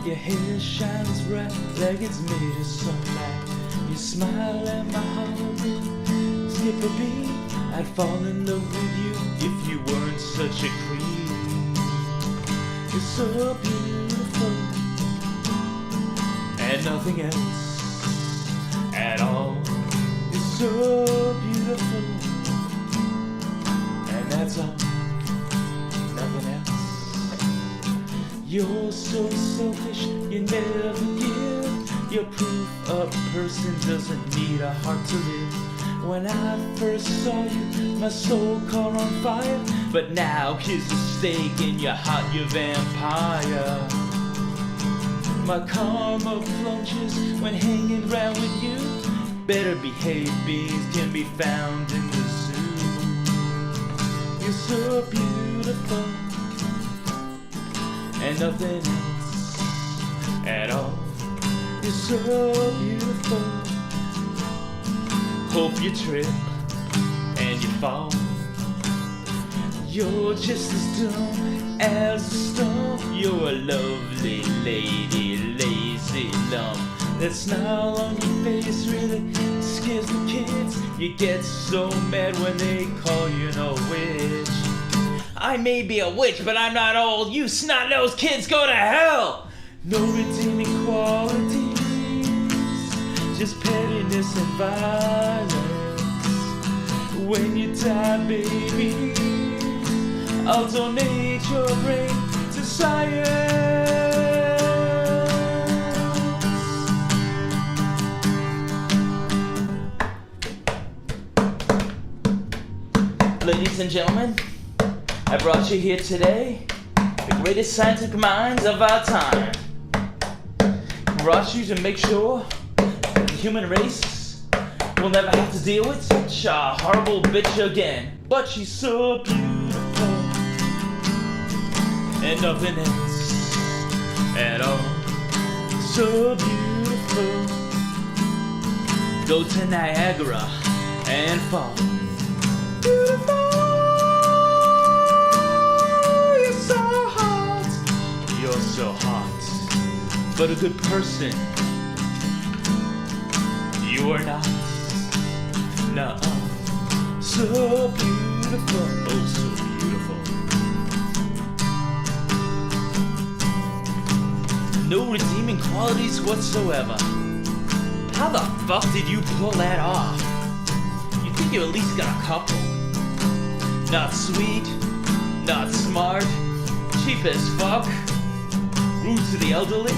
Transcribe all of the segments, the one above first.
Your hair shines bright like it's made of sunlight. You smile and my heart will skip a beat. I'd fall in love with you if you weren't such a creep. You're so beautiful and nothing else at all. You're so beautiful and that's all, nothing else. You're so selfish, you never give. You're proof a person doesn't need a heart to live. When I first saw you, my soul caught on fire. But now here's a stake in your heart, you vampire. My karma plunges when hanging round with you. Better behaved beings can be found in the zoo. You're so beautiful and nothing else at all. You're so beautiful. Hope you trip and you fall. You're just as dumb as a stone. You're a lovely lady, lazy lump. That smile on your face really scares the kids. You get so mad when they call you a witch. I may be a witch, but I'm not old. You snot-nosed kids, go to hell! No redeeming qualities, just pettiness and violence. When you die, baby, I'll donate your brain to science. Ladies and gentlemen, I brought you here today, the greatest scientific minds of our time. Brought you to make sure that the human race will never have to deal with such a horrible bitch again. But she's so beautiful and nothing else at all. So beautiful. Go to Niagara and fall. Beautiful. You're so hot, but a good person you are not. Nuh-uh. So beautiful, oh so beautiful. No redeeming qualities whatsoever. How the fuck did you pull that off? You think you at least got a couple. Not sweet, not smart, cheap as fuck, rude to the elderly.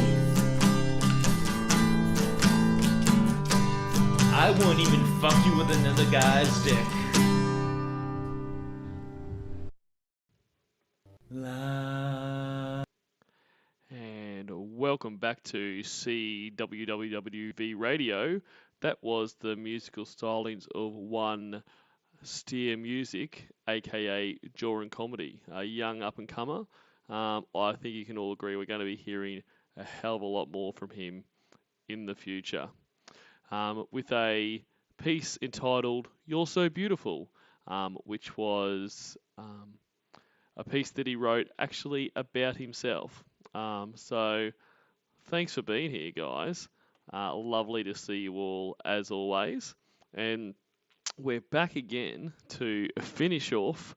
I won't even fuck you with another guy's dick. And welcome back to CWWWV Radio. That was the musical stylings of one Steer Music, aka Joran Comedy, a young up-and-comer. I think you can all agree we're going to be hearing a hell of a lot more from him in the future. With a piece entitled You're So Beautiful, which was a piece that he wrote actually about himself. So thanks for being here, guys. Lovely to see you all as always. And we're back again to finish off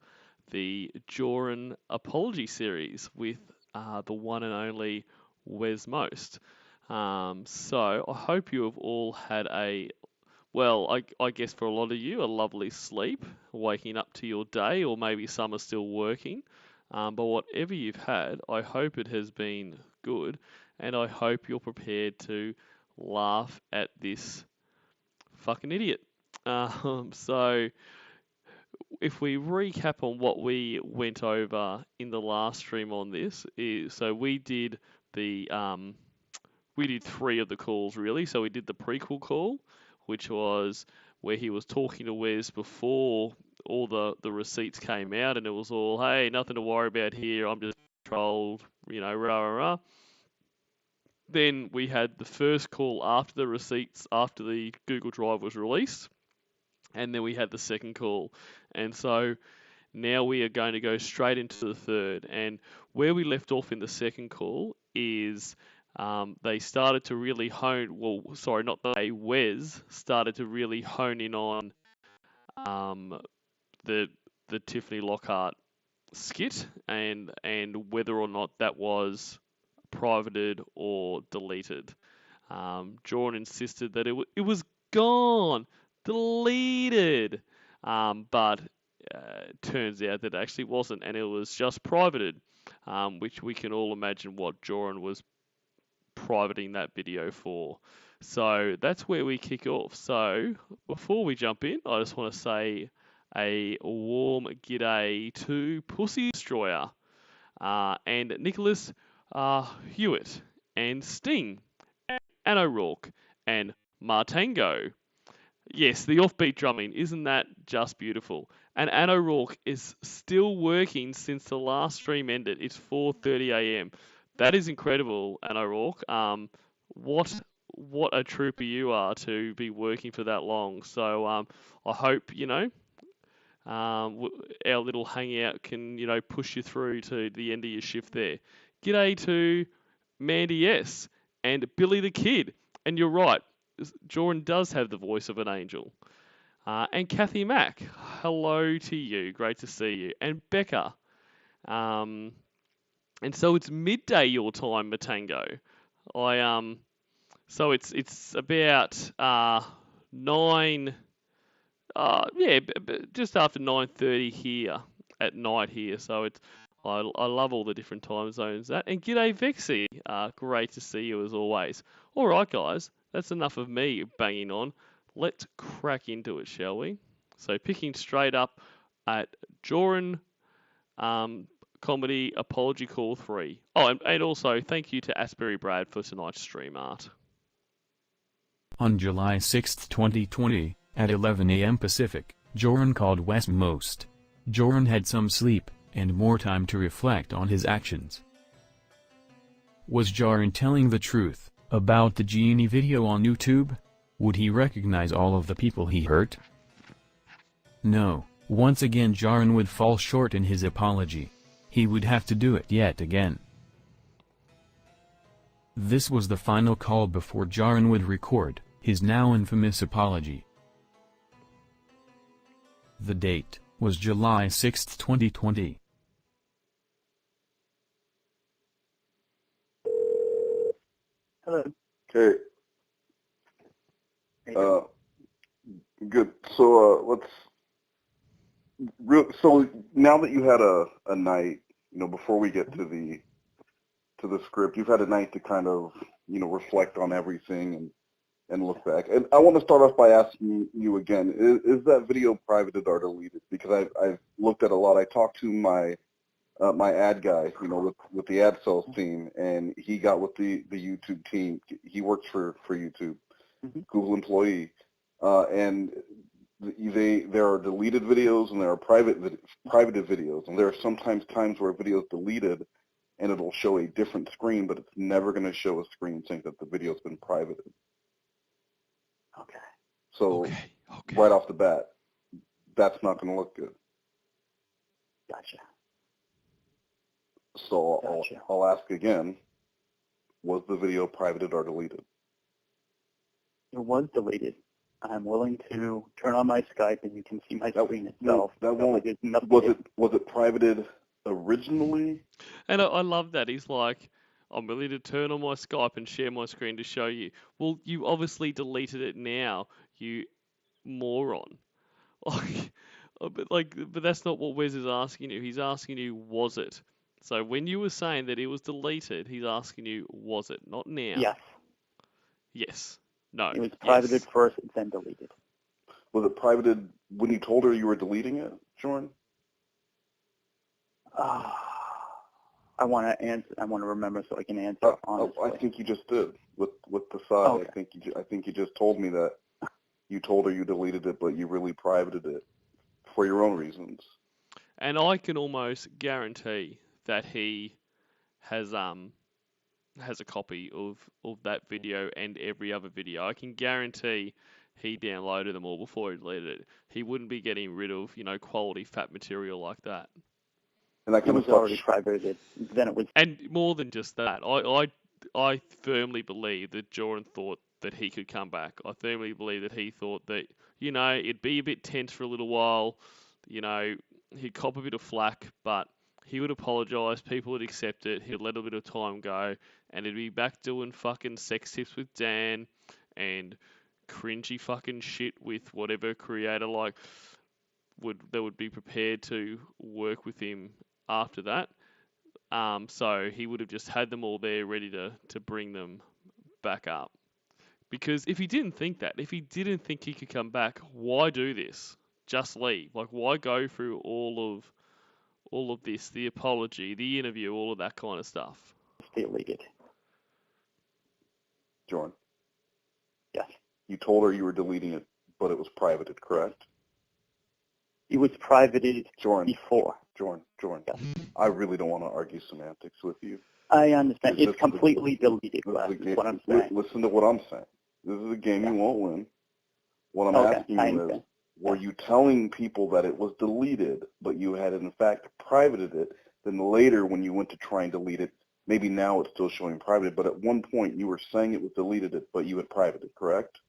the Joran Apology series with the one and only Wes Most. So I hope you have all had I guess for a lot of you, a lovely sleep, waking up to your day, or maybe some are still working. But whatever you've had, I hope it has been good, and I hope you're prepared to laugh at this fucking idiot. So if we recap on what we went over in the last stream on this, so we did three of the calls really. So we did the prequel call, which was where he was talking to Wes before all the receipts came out, and it was all, hey, nothing to worry about here, I'm just trolled, rah, rah, rah. Then we had the first call after the receipts, after the Google Drive was released, and then we had the second call. And so now we are going to go straight into the third. And where we left off in the second call is they started to really hone. Well, sorry, not they. Wes started to really hone in on um, the Tiffany Lockhart skit and whether or not that was privated or deleted. Jordan insisted that it was gone, deleted, but it turns out that it actually wasn't, and it was just privated, which we can all imagine what Jordan was privating that video for. So that's where we kick off. So before we jump in, I just want to say a warm g'day to Pussy Destroyer and Nicholas Hewitt and Sting and O'Rourke and Martango. Yes, the offbeat drumming, isn't that just beautiful? And Anne O'Rourke is still working since the last stream ended. It's 4:30 a.m. That is incredible, Anne O'Rourke. What a trooper you are to be working for that long. So I hope our little hangout can push you through to the end of your shift there. G'day to Mandy S and Billy the Kid. And you're right, Jordan does have the voice of an angel. And Kathy Mack, hello to you. Great to see you. And Becca. And so it's midday your time, Matango. So it's about 9. Just after 9:30 here at night here. So I love all the different time zones. And g'day Vexy. Great to see you as always. All right, guys, that's enough of me banging on. Let's crack into it, shall we? So picking straight up at Joran Comedy Apology Call 3. Oh, and also thank you to AsburyBrad for tonight's stream art. On July 6, 2020, at 11 a.m. Pacific, Joran called West Most. Joran had some sleep, and more time to reflect on his actions. Was Joran telling the truth about the genie video on YouTube? Would he recognize all of the people he hurt? No, once again Joran would fall short in his apology. He would have to do it yet again. This was the final call before Joran would record his now infamous apology. The date was July 6, 2020. Hello. Okay. Good. So so now that you had a night, before we get to the script, you've had a night to kind of, reflect on everything and look back. And I want to start off by asking you again, is that video privated or deleted? Because I've looked at a lot. I talked to my ad guy, with the ad sales team, and he got with the YouTube team. He works for YouTube, Google employee, and there are deleted videos and there are privated videos, and there are sometimes times where a video is deleted and it'll show a different screen, but it's never going to show a screen saying that the video's been privated. Okay. So Okay. right off the bat, that's not going to look good. Gotcha. So Gotcha. I'll ask again, was the video privated or deleted? It was deleted. I'm willing to turn on my Skype and you can see my screen itself. That won't. Was it privated originally? And I love that. He's like, I'm willing to turn on my Skype and share my screen to show you. Well, you obviously deleted it now, you moron. But that's not what Wes is asking you. He's asking you, was it? So when you were saying that it was deleted, he's asking you, was it? Not now. Yes. Yes. No. It was privated yes. first and then deleted. Was it privated when you told her you were deleting it, Jordan? I want to answer. I want to remember so I can answer honestly. I think you just did with the side. Okay. I think you just told me that you told her you deleted it, but you really privated it for your own reasons. And I can almost guarantee that he has a copy of that video and every other video. I can guarantee he downloaded them all before he deleted it. He wouldn't be getting rid of, quality fat material like that. And that It was already privated. Then it was. And more than just that, I firmly believe that Jordan thought that he could come back. I firmly believe that he thought that, it'd be a bit tense for a little while. He'd cop a bit of flack, but he would apologise, people would accept it, he'd let a bit of time go, and he'd be back doing fucking sex tips with Dan and cringy fucking shit with whatever creator would be prepared to work with him after that. So he would have just had them all there ready to bring them back up. Because if he didn't think that, if he didn't think he could come back, why do this? Just leave. Like, why go through all of this, the apology, the interview, all of that kind of stuff? Deleted. Jordan, Yes. you told her you were deleting it, but it was privated, correct? It was privated Jordan, before. Jordan, Yes. I really don't want to argue semantics with you. I understand. This It's is completely deleted, This Wes, is a is game. what I'm saying. Listen to what I'm saying. This is a game you won't win. What I'm Okay, asking I you is, understand. were you telling people that it was deleted, but you had in fact privated it? Then later, when you went to try and delete it, maybe now it's still showing privated, but at one point you were saying it was deleted, but you had privated, correct?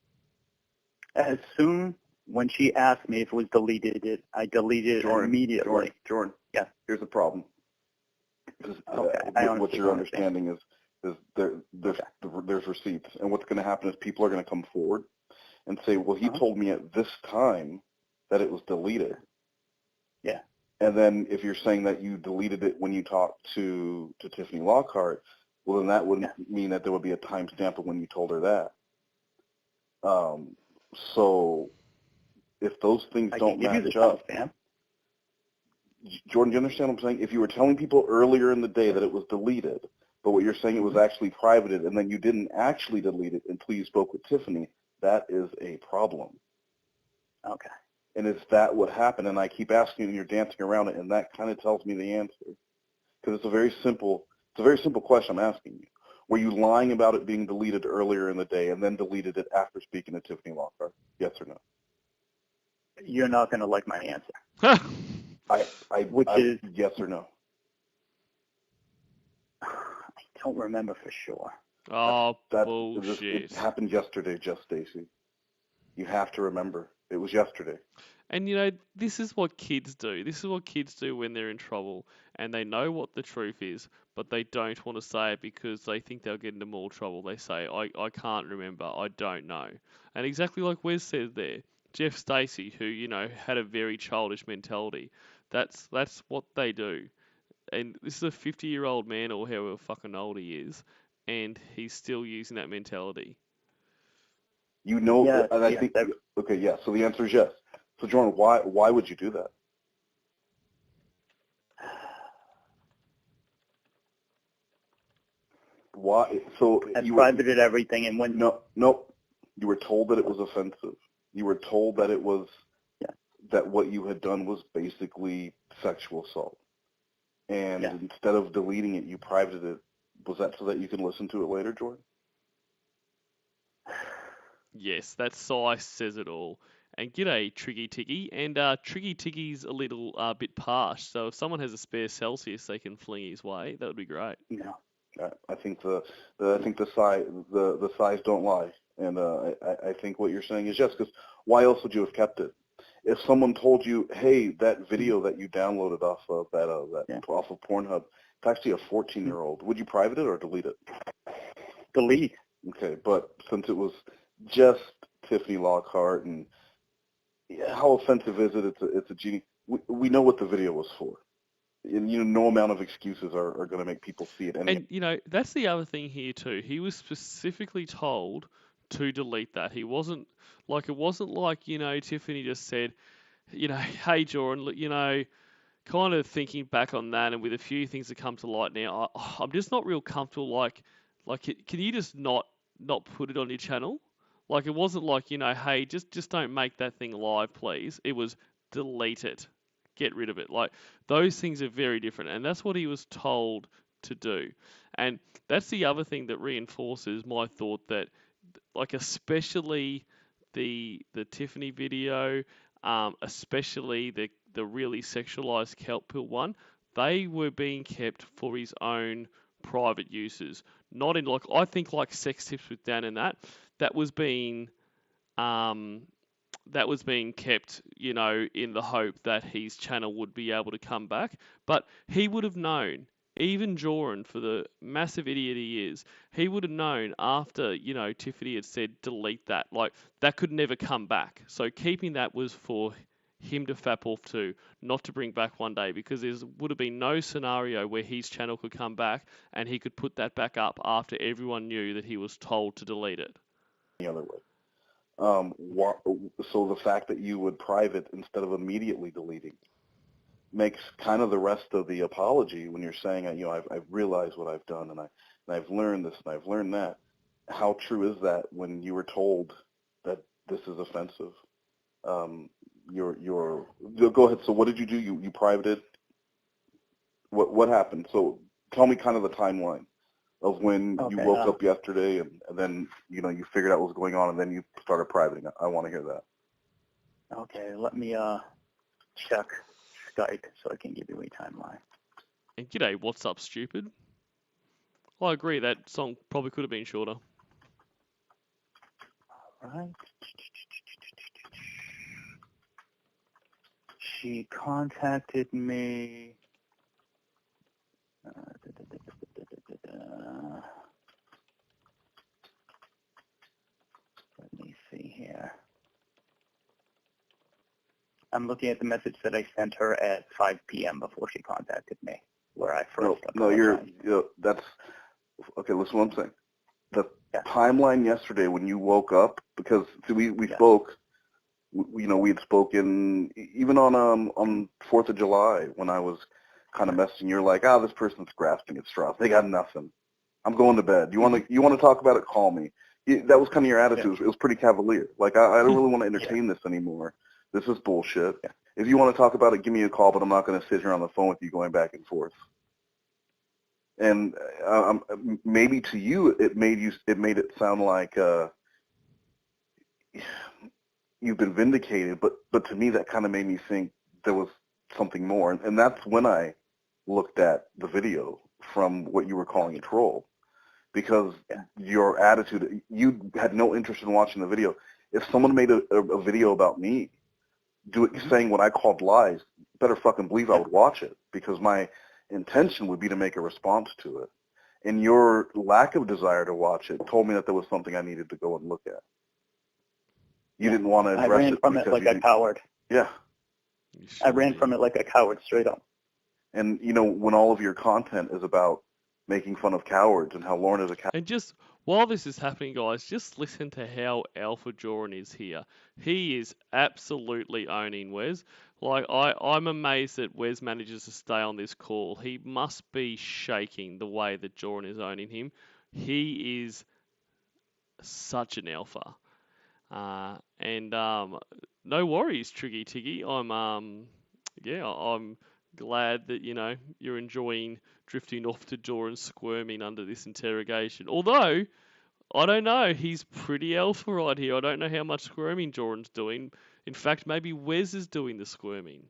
As soon when she asked me if it was deleted, I deleted it immediately. Jordan. Yes. Here's the problem. Because, Okay, I what you're understand. understanding is there's receipts, and what's going to happen is people are going to come forward and say, well, he told me at this time that it was deleted. Yeah. And then if you're saying that you deleted it when you talked to Tiffany Lockhart, well, then that wouldn't mean that there would be a timestamp of when you told her that. So if those things I don't can give you the match up, timestamp. Jordan, do you understand what I'm saying? If you were telling people earlier in the day that it was deleted, but what you're saying it was actually privated, and then you didn't actually delete it until you spoke with Tiffany, that is a problem. Okay. And is that what happened? And I keep asking you, and you're dancing around it, and that kind of tells me the answer. Because it's a very simple question I'm asking you. Were you lying about it being deleted earlier in the day and then deleted it after speaking to Tiffany Lockhart? Yes or no? You're not going to like my answer. Which is yes or no? I don't remember for sure. Oh, bullshit. It happened yesterday, Jeff Stacy. You have to remember. It was yesterday. And this is what kids do. This is what kids do when they're in trouble and they know what the truth is, but they don't want to say it because they think they'll get into more trouble. They say, I can't remember, I don't know. And exactly like Wes said there, Jeff Stacey, who, had a very childish mentality, that's what they do. And this is a 50-year-old man or however fucking old he is, and he's still using that mentality. I think, okay, yeah, so the answer is yes. So, Jordan, why would you do that? Why? So I privated everything and went. Nope. You were told that it was offensive. You were told that it was that what you had done was basically sexual assault. And instead of deleting it, you privated it. Was that so that you can listen to it later, Jordan? Yes, that size says it all. And g'day, Triggy Tiggy. And Triggy Tiggy's a little bit parched, so if someone has a spare Celsius they can fling his way, that would be great. No. I think the size don't lie, and I think what you're saying is yes. Because why else would you have kept it? If someone told you, hey, that video that you downloaded off of off of Pornhub, it's actually a 14-year-old, would you private it or delete it? Delete. Okay, but since it was just Tiffany Lockhart, and how offensive is it? It's a genie. We know what the video was for. And, no amount of excuses are going to make people see it. And, that's the other thing here too. He was specifically told to delete that. It wasn't like, Tiffany just said, hey, Jordan, look, kind of thinking back on that and with a few things that come to light now, I'm just not real comfortable. Like, can you just not put it on your channel? Like, it wasn't like, hey, just don't make that thing live, please. It was delete it. Get rid of it. Like, those things are very different, and that's what he was told to do. And that's the other thing that reinforces my thought that, like, especially the Tiffany video, especially the really sexualized kelp pill one, they were being kept for his own private uses, not in I think sex tips with Dan and that was being kept, in the hope that his channel would be able to come back. But he would have known, even Joran, for the massive idiot he is, he would have known after, Tiffany had said delete that. That could never come back. So keeping that was for him to fap off to, not to bring back one day, because there would have been no scenario where his channel could come back and he could put that back up after everyone knew that he was told to delete it. The other way. So the fact that you would private instead of immediately deleting makes kind of the rest of the apology when you're saying, I've realized what I've done and I've learned this and I've learned that. How true is that when you were told that this is offensive? Go ahead. So what did you do? You privated. What happened? So tell me kind of the timeline of when you woke up yesterday and then, you figured out what was going on and then you started privating. I want to hear that. Okay, let me check Skype so I can give you a timeline. And g'day, what's up, stupid? I agree, that song probably could have been shorter. All right. She contacted me. Let me see here. I'm looking at the message that I sent her at 5 p.m. before she contacted me, where I first that's okay. Listen to what I'm saying. The timeline yesterday when you woke up, because we spoke. We had spoken even on 4th of July when I was kind of messaging. You're like, this person's grasping at straws. They got nothing. I'm going to bed. You want to talk about it? Call me. That was kind of your attitude. It was pretty cavalier. Like, I don't really want to entertain this anymore. This is bullshit. Yeah. If you want to talk about it, give me a call, but I'm not going to sit here on the phone with you going back and forth. And maybe to you, it made it sound like you've been vindicated, but to me, that kind of made me think there was something more. And that's when I looked at the video from what you were calling a troll, because your attitude, you had no interest in watching the video. If someone made a video about me, saying what I called lies, better fucking believe I would watch it, because my intention would be to make a response to it. And your lack of desire to watch it told me that there was something I needed to go and look at. You didn't want to address it. I ran from it like a coward. Yeah. I ran from it like a coward, straight up. And, when all of your content is about making fun of cowards and how Lauren is a coward. And just while this is happening, guys, just listen to how alpha Joran is here. He is absolutely owning Wes. I'm amazed that Wes manages to stay on this call. He must be shaking the way that Joran is owning him. He is such an alpha. And no worries, Triggy Tiggy. I'm glad that you're enjoying drifting off to Joran squirming under this interrogation. Although I don't know, he's pretty alpha right here. I don't know how much squirming Joran's doing. In fact, maybe Wes is doing the squirming.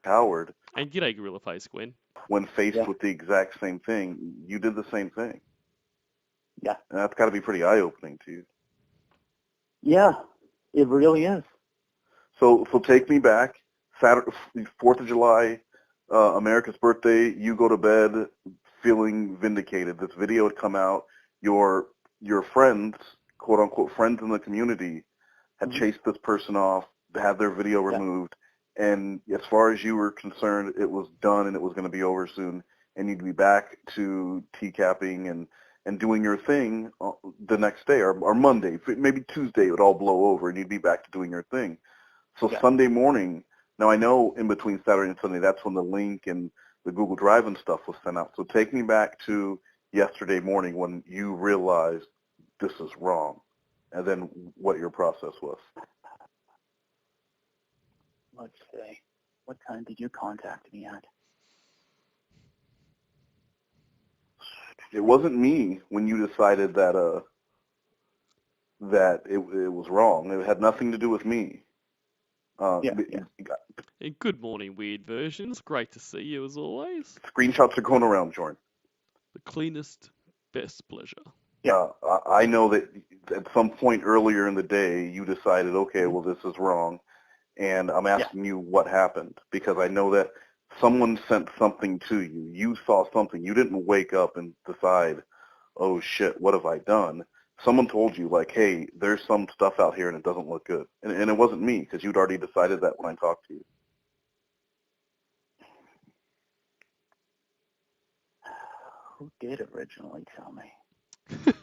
Coward. And g'day, Gorilla Face, Gwen. When faced with the exact same thing, you did the same thing. Yeah. And that's got to be pretty eye-opening to you. Yeah, it really is. So take me back. Saturday, 4th of July, America's birthday. You go to bed feeling vindicated. This video had come out. Your friends, quote unquote friends in the community, had chased this person off, had their video removed, and as far as you were concerned, it was done and it was going to be over soon, and you'd be back to TCAPing and doing your thing the next day or Monday, maybe Tuesday it would all blow over and you'd be back to doing your thing. So Sunday morning, now I know in between Saturday and Sunday, that's when the link and the Google Drive and stuff was sent out. So take me back to yesterday morning when you realized this is wrong, and then what your process was. Let's see. What time did you contact me at? It wasn't me when you decided that it was wrong. It had nothing to do with me. Good morning, Weird Versions. Great to see you as always. Screenshots are going around, Jordan. The cleanest, best pleasure. Yeah, I know that at some point earlier in the day you decided, okay, well, this is wrong, and I'm asking you what happened because I know that someone sent something to you. You saw something. You didn't wake up and decide, oh shit, what have I done? Someone told you, like, hey, there's some stuff out here and it doesn't look good. And it wasn't me because you'd already decided that when I talked to you. Who did originally tell me?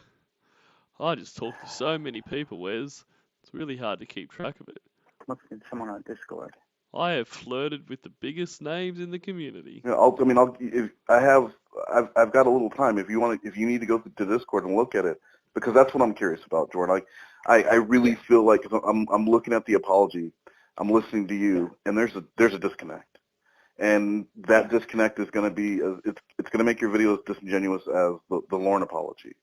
I just talk to so many people, Wes. It's really hard to keep track of it. Must have been someone on Discord. I have flirted with the biggest names in the community. You know, I've got a little time if you need to go to Discord and look at it because that's what I'm curious about, Jordan. I really feel like if I'm looking at the apology, I'm listening to you, and there's a disconnect, and that disconnect is going to be it's going to make your video as disingenuous as the Lauren apology.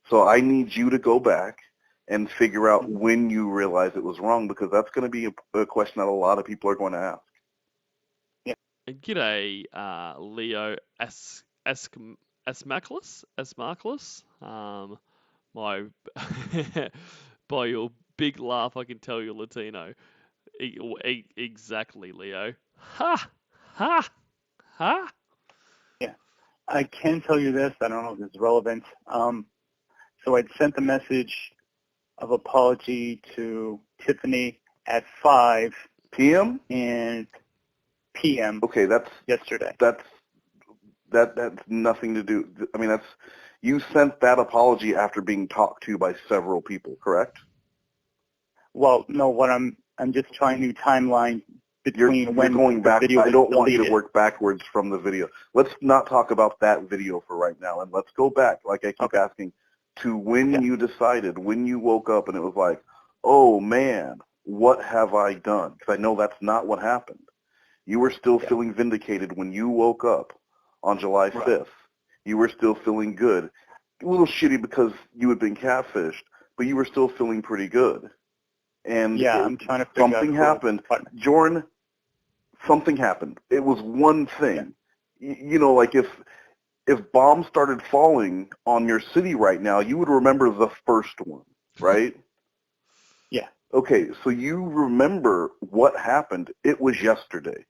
So I need you to go back and figure out when you realize it was wrong because that's going to be a question that a lot of people are going to ask. And g'day, Leo Asmaklis. My by your big laugh, I can tell you're Latino. Exactly, Leo. Ha, ha, ha. Yeah. I can tell you this. I don't know if it's relevant. So I'd sent the message of apology to Tiffany at 5 PM? and PM Okay, that's yesterday. that's nothing to do. I mean, you sent that apology after being talked to by several people, correct? Well, no, what I'm just trying to timeline You're between when going back. the video I don't was want you to deleted. work backwards from the video. Let's not talk about that video for right now, and let's go back, like I keep asking, to when you decided, when you woke up and it was like, oh man, what have I done? Because I know that's not what happened. You were still feeling vindicated when you woke up on July 5th. You were still feeling good. A little shitty because you had been catfished, but you were still feeling pretty good. And I'm trying to figure out something happened. Jordan, something happened. It was one thing. You know, like if bombs started falling on your city right now, you would remember the first one, right? Yeah. Okay, so you remember what happened. It was yesterday.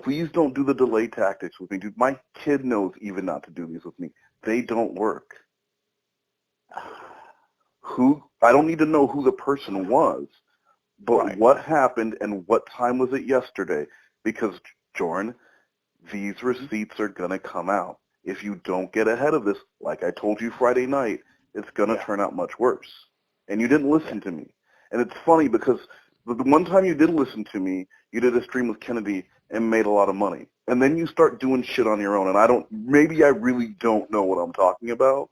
Please don't do the delay tactics with me, dude. My kid knows even not to do these with me. They don't work. I don't need to know who the person was, but what happened and what time was it yesterday? Because, Jordan, these receipts are going to come out. If you don't get ahead of this, like I told you Friday night, it's going to turn out much worse. And you didn't listen to me. And it's funny because the one time you did listen to me, you did a stream with Kennedy and made a lot of money. And then you start doing shit on your own. And maybe I really don't know what I'm talking about.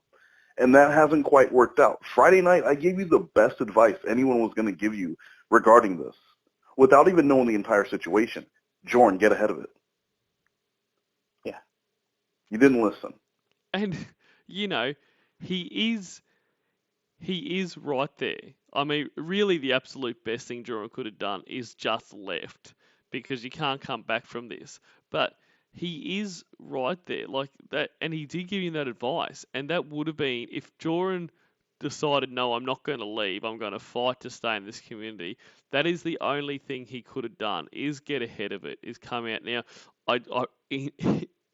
And that hasn't quite worked out. Friday night, I gave you the best advice anyone was going to give you regarding this without even knowing the entire situation. Jordan, get ahead of it. Yeah. You didn't listen. And, you know, he is right there. I mean, really the absolute best thing Jordan could have done is just left because you can't come back from this. But he is right there like that, and he did give you that advice, and that would have been if Jordan decided, no, I'm not going to leave, I'm going to fight to stay in this community. That is the only thing he could have done, is get ahead of it, is come out. Now,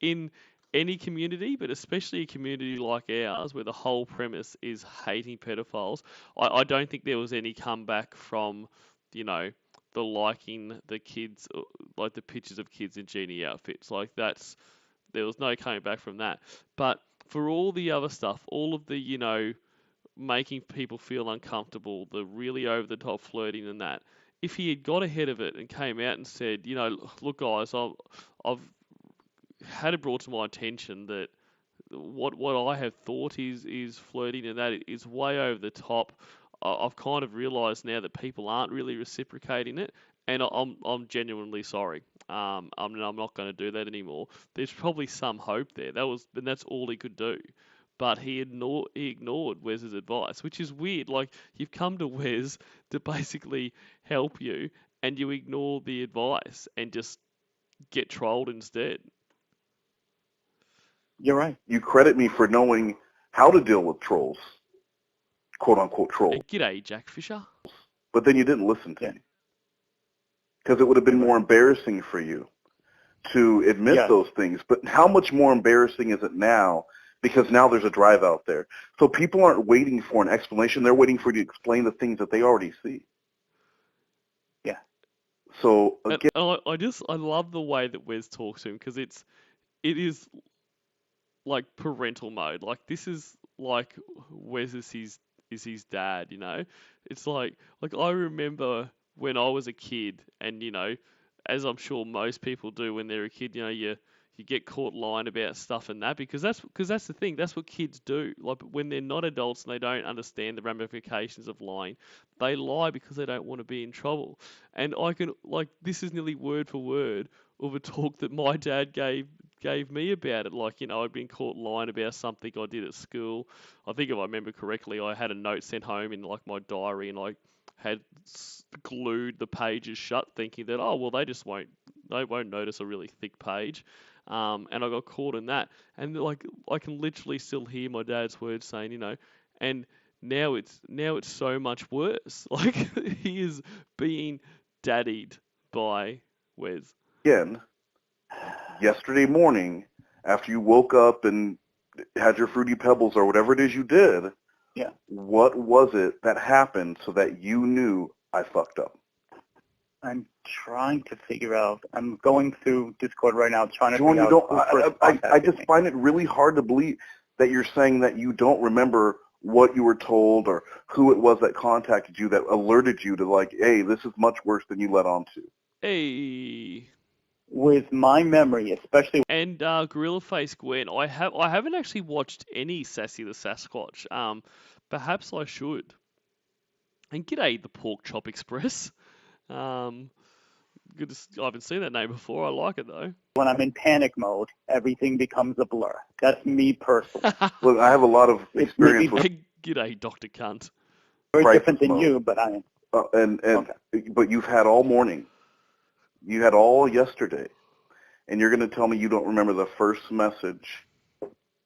in any community, but especially a community like ours, where the whole premise is hating pedophiles, I don't think there was any comeback from, you know, the liking the kids, like the pictures of kids in genie outfits. Like there was no coming back from that. But for all the other stuff, all of the, you know, making people feel uncomfortable, the really over the top flirting and that, if he had got ahead of it and came out and said, you know, look guys, I've had it brought to my attention that what I have thought is flirting and that is way over the top. I've kind of realised now that people aren't really reciprocating it, and I'm genuinely sorry. I'm not going to do that anymore. There's probably some hope there. And that's all he could do. But he ignored Wes's advice, which is weird. Like, you've come to Wes to basically help you, and you ignore the advice and just get trolled instead. You're right. You credit me for knowing how to deal with trolls, quote unquote trolls. G'day, Jack Fisher. But then you didn't listen to Yeah. me. Because it would have been You're more right. embarrassing for you to admit Yeah. those things. But how much more embarrassing is it now? Because now there's a drive out there. So people aren't waiting for an explanation. They're waiting for you to explain the things that they already see. Yeah. So And again, I love the way that Wes talks to him because it is like parental mode. Like this is like Wes is his dad, you know? It's like I remember when I was a kid and, you know, as I'm sure most people do when they're a kid, you know, you get caught lying about stuff and that because that's the thing. That's what kids do. Like when they're not adults and they don't understand the ramifications of lying, they lie because they don't want to be in trouble. And I can this is nearly word for word of a talk that my dad gave me about it. Like, you know, I'd been caught lying about something I did at school. I think if I remember correctly, I had a note sent home in like my diary and I had glued the pages shut thinking that, oh, well, they won't notice a really thick page. And I got caught in that. And like, I can literally still hear my dad's words saying, you know, and now it's so much worse. Like he is being daddied by Wes. again, yesterday morning, after you woke up and had your Fruity Pebbles or whatever it is you did, Yeah. what was it that happened so that you knew I fucked up? I'm trying to figure out. I'm going through Discord right now trying to Jordan, figure you out don't. who first I contacted just me. find it really hard to believe that you're saying that you don't remember what you were told or who it was that contacted you that alerted you to like, hey, this is much worse than you let on to. Hey. With my memory, especially. And Gorilla Face Gwen, I haven't actually watched any Sassy the Sasquatch. Perhaps I should. And g'day, the Pork Chop Express. Good. I haven't seen that name before. I like it though. When I'm in panic mode, everything becomes a blur. That's me personally. Look, I have a lot of It's experience maybe with Hey, g'day, Dr. Cunt. very crisis different than mode. you, but I am. Okay. But you've had all morning. You had all yesterday, and you're going to tell me you don't remember the first message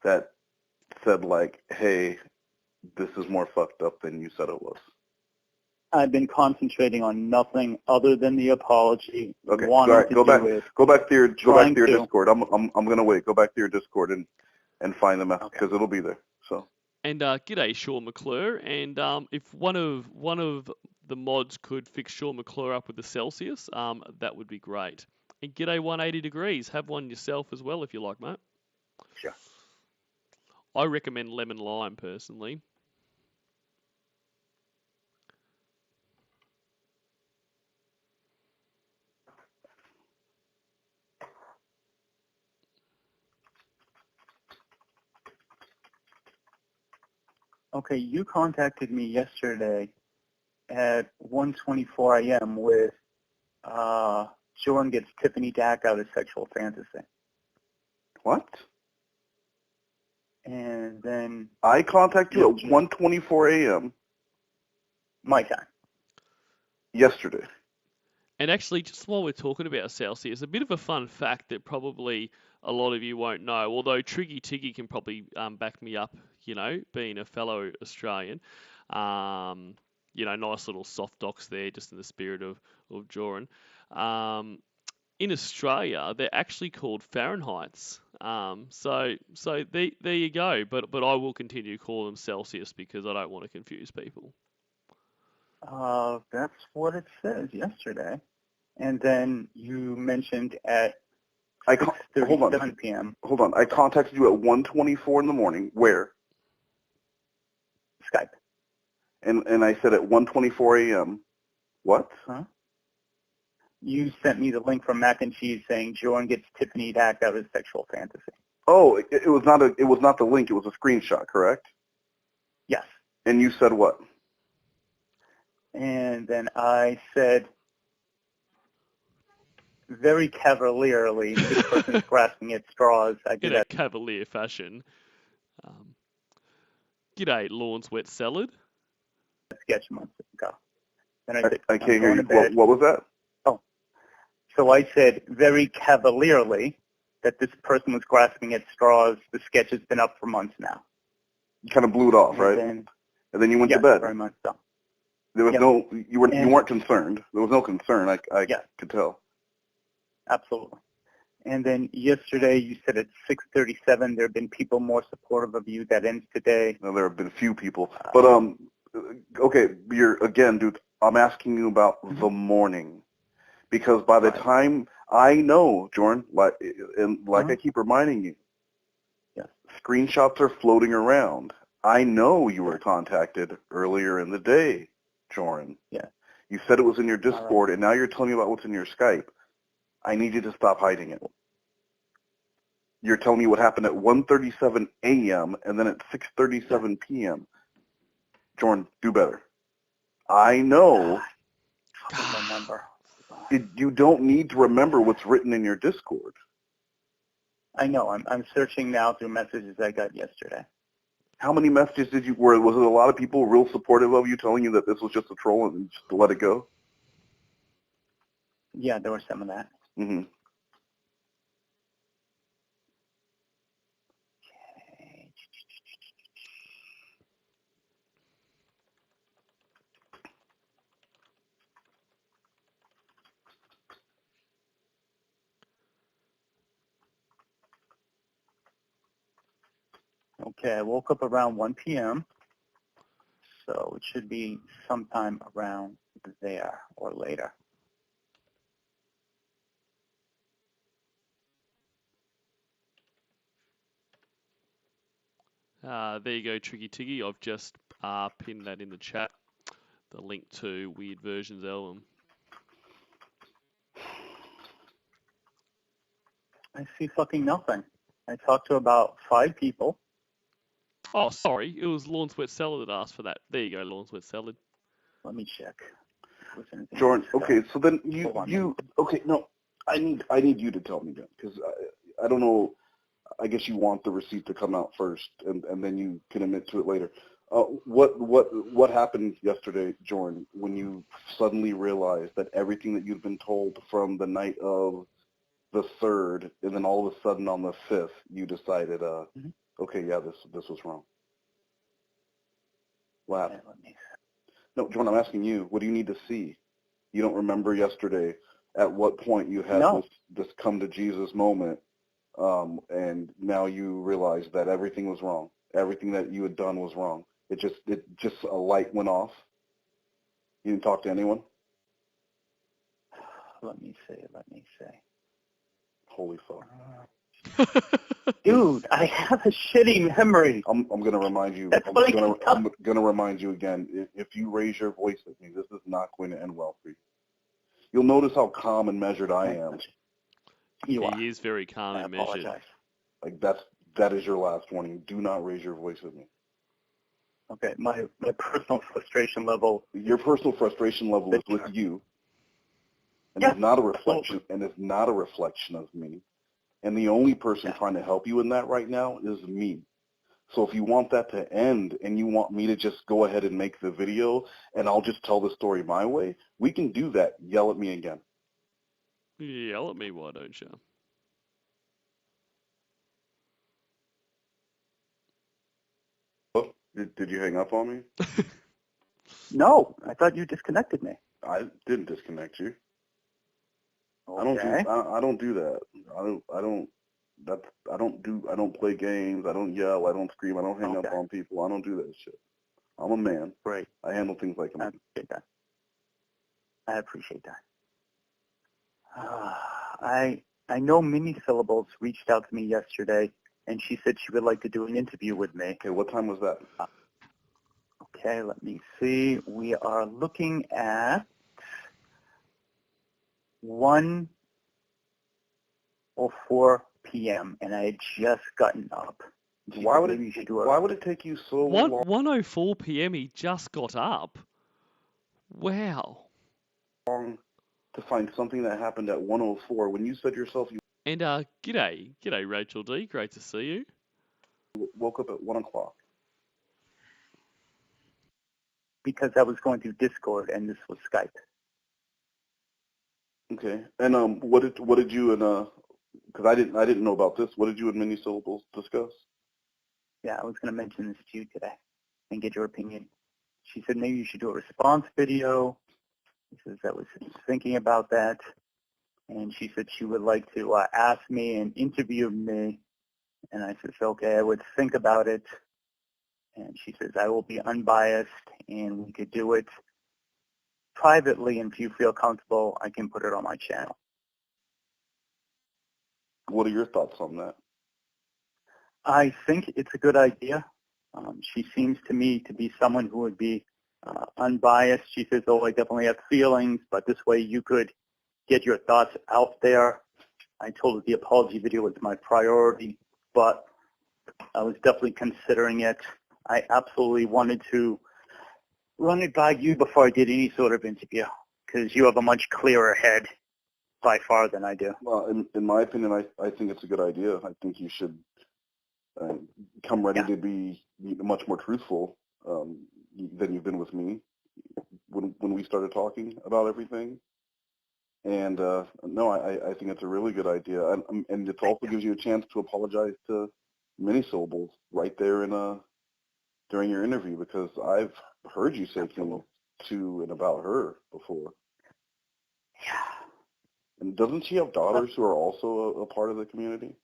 that said like, hey, this is more fucked up than you said it was. I've been concentrating on nothing other than the apology. Okay, wanting all right, to go back. do it, Go back to your trying to. Discord. I'm going to wait. Go back to your Discord and find the message because it'll be there. So. And g'day, Sean McClure. And if one of the mods could fix Sean McClure up with the Celsius, that would be great. And g'day, 180 degrees. Have one yourself as well if you like, mate. Sure. I recommend lemon lime personally. Okay, you contacted me yesterday at 1:24 a.m. with Jordan gets Tiffany Dack out of sexual fantasy. What? And then I contacted you at 1:24 a.m. my time. yesterday. And actually, just while we're talking about Celsius, a bit of a fun fact that probably a lot of you won't know, although Triggy Tiggy can probably back me up, you know, being a fellow Australian. You know, nice little soft docs there, just in the spirit of Joran. In Australia, they're actually called Fahrenheits. So there you go. But I will continue to call them Celsius because I don't want to confuse people. That's what it says yesterday. And then you mentioned at 6:37 p.m. Hold on. I contacted you at 1:24 in the morning. Where? Skype. And I said at 1:24 a.m. What? Huh? You sent me the link from Mac and Cheese saying Jordan gets Tiffany Dack out of sexual fantasy. Oh, it was not the link. It was a screenshot, correct? Yes. And you said what? And then I said very cavalierly, this person is grasping at straws. I did In a that. cavalier fashion. G'day, Lawns Wet Salad. Sketch months ago. And I said, I can't hear going you. to bed. What was that? Oh. So I said very cavalierly that this person was grasping at straws. The sketch has been up for months now. You kind of blew it off, right? And then you went yes, to bed. very much so. There was Yep. you weren't concerned. There was no concern. I Yes. could tell. Absolutely. And then yesterday you said at 6:37 there have been people more supportive of you. That ends today. Now, there have been a few people, but okay, again, dude. I'm asking you about the morning, because by the time I know, Jordan, like I keep reminding you, yes, screenshots are floating around. I know you were contacted earlier in the day, Jordan. Yeah. You said it was in your Discord, and now you're telling me about what's in your Skype. I need you to stop hiding it. You're telling me what happened at 1:37 a.m. and then at 6:37 p.m. Jordan, do better. I know. I don't remember. You don't need to remember what's written in your Discord. I know. I'm searching now through messages I got yesterday. How many messages was it a lot of people real supportive of you, telling you that this was just a troll and just to let it go? Yeah, there was some of that. Mm-hmm. Okay, I woke up around 1 p.m., so it should be sometime around there or later. There you go, Tricky Tiggy. I've just pinned that in the chat. The link to Weird Versions album. I see fucking nothing. I talked to about 5 people. Oh, sorry. It was Lawn Sweat Salad that asked for that. There you go, Lawn Sweat Salad. Let me check. Jordan, okay, so then okay, no, I need you to tell me then, because I don't know. I guess you want the receipt to come out first, and then you can admit to it later. What happened yesterday, Jordan, when you suddenly realized that everything that you'd been told from the night of the 3rd, and then all of a sudden on the 5th, you decided, okay, yeah, this was wrong. What happened? No, Jordan, I'm asking you, what do you need to see? You don't remember yesterday at what point you had this come to Jesus moment, and now you realize that everything was wrong. Everything that you had done was wrong. It just a light went off. You didn't talk to anyone? Let me see. Holy fuck. Dude, I have a shitty memory. I'm gonna remind you. I'm gonna remind you again. If you raise your voice at me, this is not going to end well for you. You'll notice how calm and measured I am. He is very calm and measured. Apologize. Like that is your last warning. Do not raise your voice at me. Okay, my personal frustration level. Your personal frustration level is with you, and it's not a reflection. And it's not a reflection of me. And the only person trying to help you in that right now is me. So if you want that to end and you want me to just go ahead and make the video and I'll just tell the story my way, we can do that. Yell at me again. Yell at me, why don't you? Oh, did you hang up on me? No, I thought you disconnected me. I didn't disconnect you. Okay. I don't do that. I don't play games. I don't yell. I don't scream. I don't hang up on people. I don't do that shit. I'm a man. Great. I handle things like a man. I appreciate that. I know Mini Syllables reached out to me yesterday, and she said she would like to do an interview with me. Okay, what time was that? Okay, let me see. We are looking at 1:04 p.m. and I had just gotten up. Why would it take you so long? 1:04 p.m. He just got up. Wow. To find something that happened at 1:04 when you said yourself you. And g'day Rachel D. Great to see you. Woke up at 1 o'clock. Because I was going through Discord and this was Skype. Okay. And what did you and because I didn't know about this. What did you and Mini Syllables discuss? Yeah, I was going to mention this to you today and get your opinion. She said maybe you should do a response video. She says I was thinking about that. And she said she would like to ask me and interview me. And I said, okay, I would think about it. And she says, I will be unbiased and we could do it privately. And if you feel comfortable, I can put it on my channel. What are your thoughts on that? I think it's a good idea. She seems to me to be someone who would be unbiased. She says, I definitely have feelings, but this way you could get your thoughts out there. I told her the apology video was my priority, but I was definitely considering it. I absolutely wanted to run it by you before I did any sort of interview, because you have a much clearer head by far than I do. Well, in my opinion, I think it's a good idea. I think you should come ready to be much more truthful than you've been with me when we started talking about everything. And no, I think it's a really good idea, and it also gives you a chance to apologize to Mini Syllables right there during your interview, because I've heard you say things to and about her before. Yeah. And doesn't she have daughters who are also a part of the community?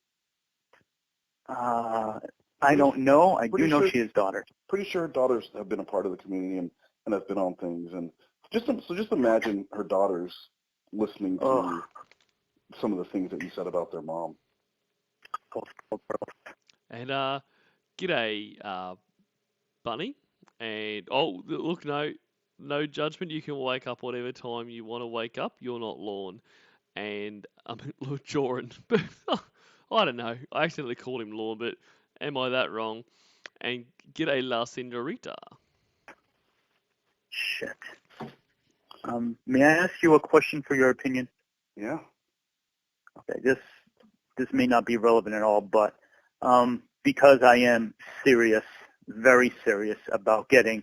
I don't know. I do know she has daughters. Pretty sure her daughters have been a part of the community and have been on things. And just imagine her daughters listening to some of the things that you said about their mom. And g'day, Bunny. And look, no judgment. You can wake up whatever time you want to wake up. You're not Lorne. And look, Joran. I don't know. I accidentally called him Lorne, but am I that wrong? And g'day, La Senorita. Shit. May I ask you a question for your opinion? Yeah. Okay, this may not be relevant at all, but because I am serious, very serious about getting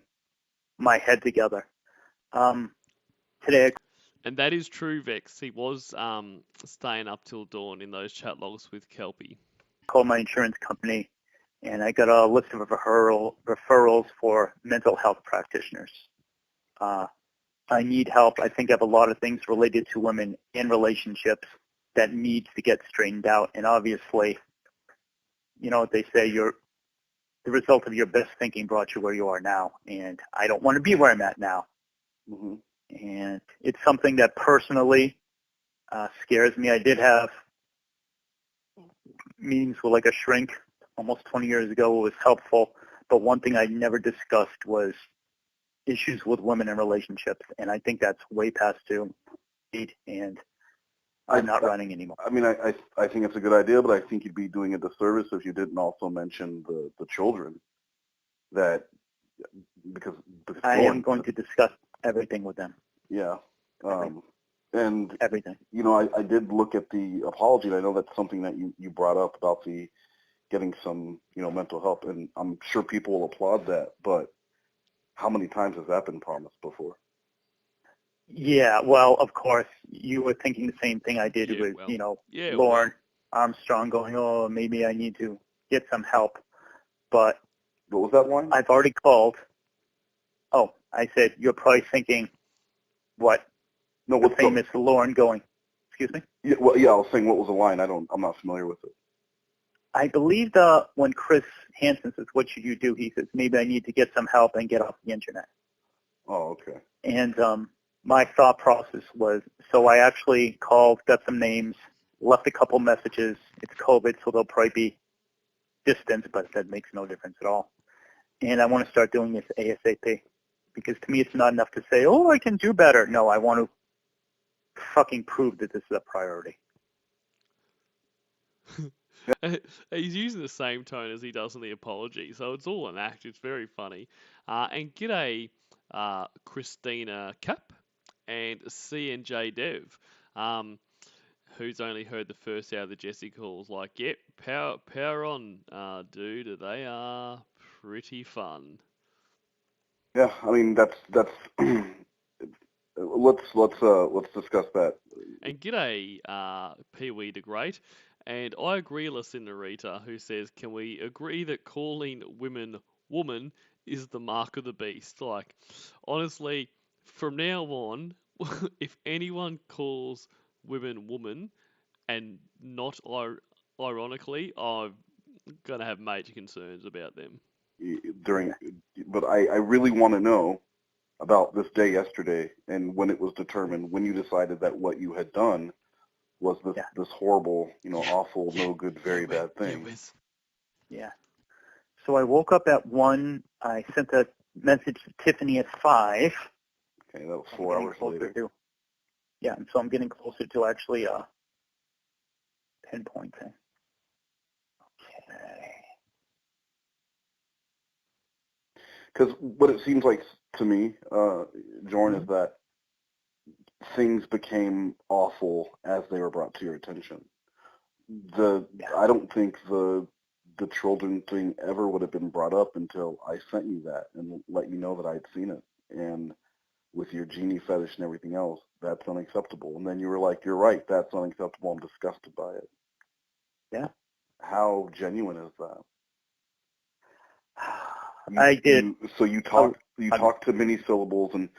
my head together. Today, and that is true, Vex. He was staying up till dawn in those chat logs with Kelpie. I called my insurance company, and I got a list of referrals for mental health practitioners. I need help. I think I have a lot of things related to women in relationships that needs to get straightened out. And obviously, you know what they say, the result of your best thinking brought you where you are now. And I don't want to be where I'm at now. Mm-hmm. And it's something that personally scares me. I did have meetings with like a shrink almost 20 years ago. It was helpful. But one thing I never discussed was issues with women in relationships. And I think that's way past due. And I'm not running anymore. I mean, I think it's a good idea, but I think you'd be doing a disservice if you didn't also mention the children. Because I am going to discuss everything with them. Yeah. And everything. You know, I did look at the apology, and I know that's something that you brought up about the getting some, mental help, and I'm sure people will applaud that, but how many times has that been promised before? Yeah, well, of course, you were thinking the same thing I did with, Lauren Armstrong going, maybe I need to get some help. But what was that line? I've already called. Oh, I said, you're probably thinking, what? No, the famous Lauren going, excuse me? Yeah, I was saying, what was the line? I'm not familiar with it. I believe when Chris Hansen says, what should you do? He says, maybe I need to get some help and get off the internet. Oh, okay. And my thought process was, so I actually called, got some names, left a couple messages. It's COVID, so they'll probably be distant, but that makes no difference at all. And I want to start doing this ASAP, because to me it's not enough to say, I can do better. No, I want to fucking prove that this is a priority. He's using the same tone as he does in the apology, so it's all an act. It's very funny. And g'day, Christina Cap and CNJ Dev, who's only heard the first hour of the Jesse calls. Like, yep, power on, dude. They are pretty fun. Yeah, I mean that's let's discuss that. And g'day, Pee Wee the Great. And I agree, Lucinda Rita, who says, can we agree that calling women woman is the mark of the beast? Like, honestly, from now on, if anyone calls women woman, and not ironically, I'm going to have major concerns about them. But I really want to know about this day yesterday and when it was determined, when you decided that what you had done was this horrible, awful, no good, very bad thing. Yeah. So I woke up at 1. I sent a message to Tiffany at 5. Okay, that was 4 hours later. Yeah, and so I'm getting closer to actually pinpointing. Okay. Because what it seems like to me, Jordan, is that things became awful as they were brought to your attention. I don't think the children thing ever would have been brought up until I sent you that and let you know that I'd seen it. And with your genie fetish and everything else, that's unacceptable. And then you were like, you're right, that's unacceptable. I'm disgusted by it. Yeah. How genuine is that? I did. So you talked to many syllables and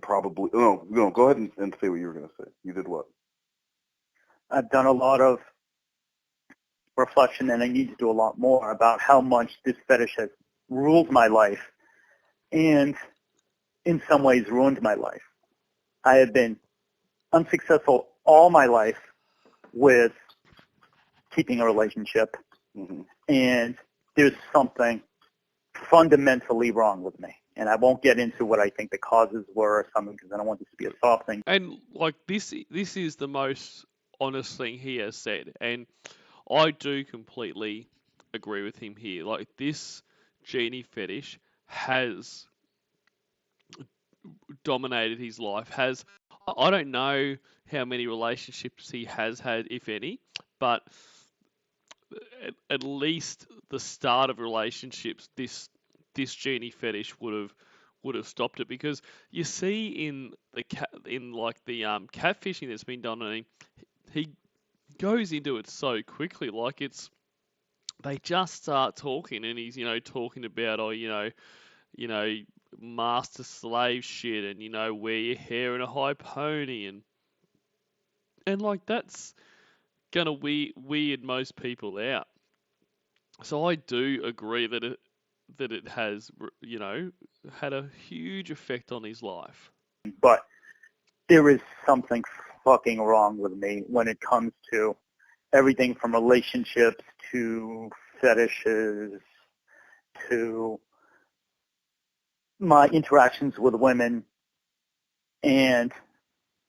probably no. Go ahead and say what you were going to say. You did what? I've done a lot of reflection, and I need to do a lot more about how much this fetish has ruled my life, and in some ways ruined my life. I have been unsuccessful all my life with keeping a relationship, and there's something fundamentally wrong with me. And I won't get into what I think the causes were or something because I don't want this to be a soft thing. And like this is the most honest thing he has said, and I do completely agree with him here. Like, this genie fetish has dominated his life. I don't know how many relationships he has had, if any, but at least the start of relationships, this genie fetish would have stopped it, because you see in the catfishing that's been done on him, he goes into it so quickly. Like, they just start talking, and he's talking about master slave shit, and wear your hair in a high pony, and like, that's gonna weird most people out. So I do agree that it has had a huge effect on his life. But there is something fucking wrong with me when it comes to everything from relationships to fetishes to my interactions with women. And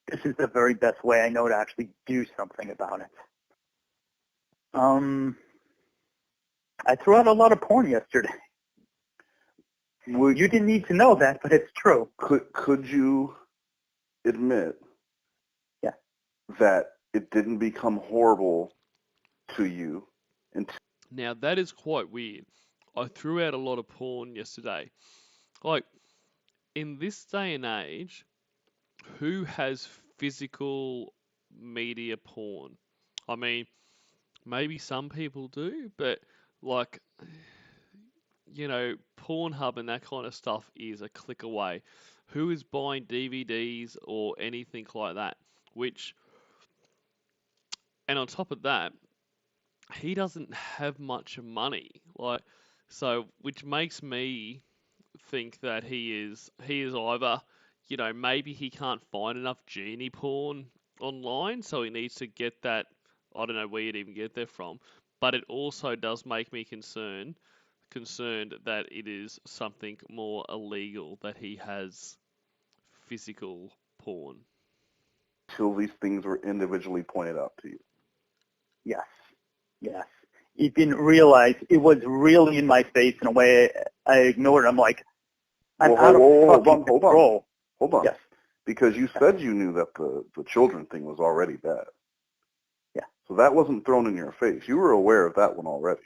this is the very best way I know to actually do something about it. I threw out a lot of porn yesterday. You didn't need to know that, but it's true. Could you admit that it didn't become horrible to you until... Now, that is quite weird. I threw out a lot of porn yesterday. Like, in this day and age, who has physical media porn? I mean, maybe some people do, but like, Pornhub and that kind of stuff is a click away. Who is buying DVDs or anything like that? And on top of that, he doesn't have much money. Which makes me think that he is either, maybe he can't find enough genie porn online, so he needs to get that. I don't know where you'd even get that from, but it also does make me concerned that it is something more illegal, that he has physical porn. Until these things were individually pointed out to you. Yes. You didn't realize it was really in my face in a way I ignored it. I'm like, I'm out of fucking control. Hold on. Yes. Because you said you knew that the children thing was already bad. Yeah. So that wasn't thrown in your face. You were aware of that one already.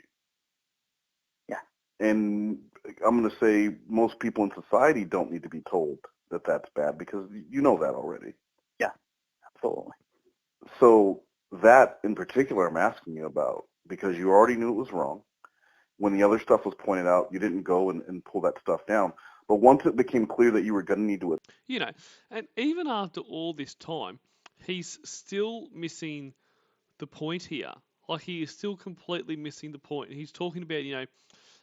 Yeah. And I'm going to say most people in society don't need to be told that that's bad because you know that already. Yeah, absolutely. So that in particular I'm asking you about, because you already knew it was wrong. When the other stuff was pointed out, you didn't go and pull that stuff down. But once it became clear that you were going to need to, You know, and even after all this time, he's still missing the point here. Like, he is still completely missing the point. He's talking about,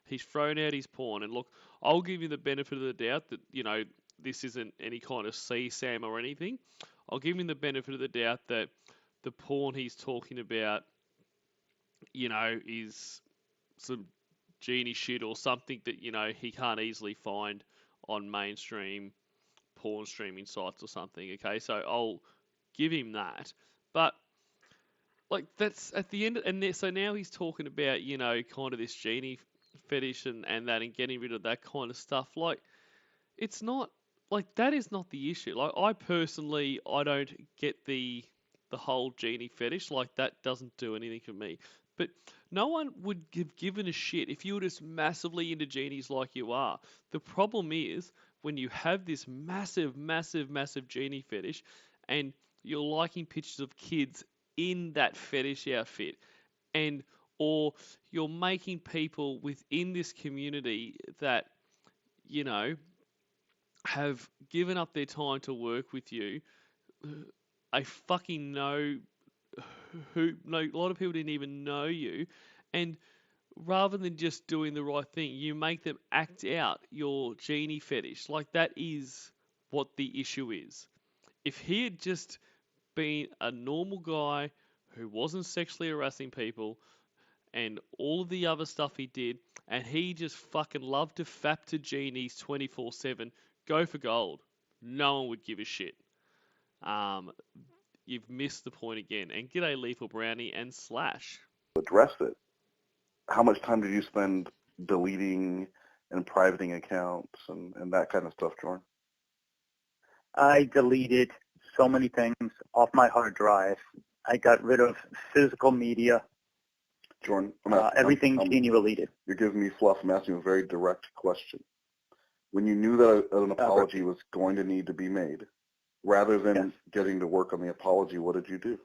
he's thrown out his porn. And look, I'll give you the benefit of the doubt that, this isn't any kind of CSAM or anything. I'll give him the benefit of the doubt that the porn he's talking about, is some genie shit or something that, he can't easily find on mainstream porn streaming sites or something. Okay, so I'll give him that. But like, that's at the end, so now he's talking about, kind of this genie fetish and that, and getting rid of that kind of stuff. Like, it's not, like, that is not the issue. Like, I personally, I don't get the whole genie fetish. Like, that doesn't do anything for me. But no one would have given a shit if you were just massively into genies like you are. The problem is when you have this massive, massive, massive genie fetish and you're liking pictures of kids in that fetish outfit, and or you're making people within this community that, have given up their time to work with you, I fucking know a lot of people didn't even know you, and rather than just doing the right thing, you make them act out your genie fetish. Like, that is what the issue is. If he had just been a normal guy who wasn't sexually harassing people and all of the other stuff he did, and he just fucking loved to fap to genies 24/7, go for gold. No one would give a shit. You've missed the point again. And g'day Lethal Brownie and Slash. address it. How much time did you spend deleting and privating accounts and that kind of stuff, Jordan? I deleted so many things off my hard drive. I got rid of physical media, Jordan, everything genie related. You're giving me fluff. I'm asking you a very direct question. When you knew that an apology was going to need to be made, rather than getting to work on the apology, what did you do?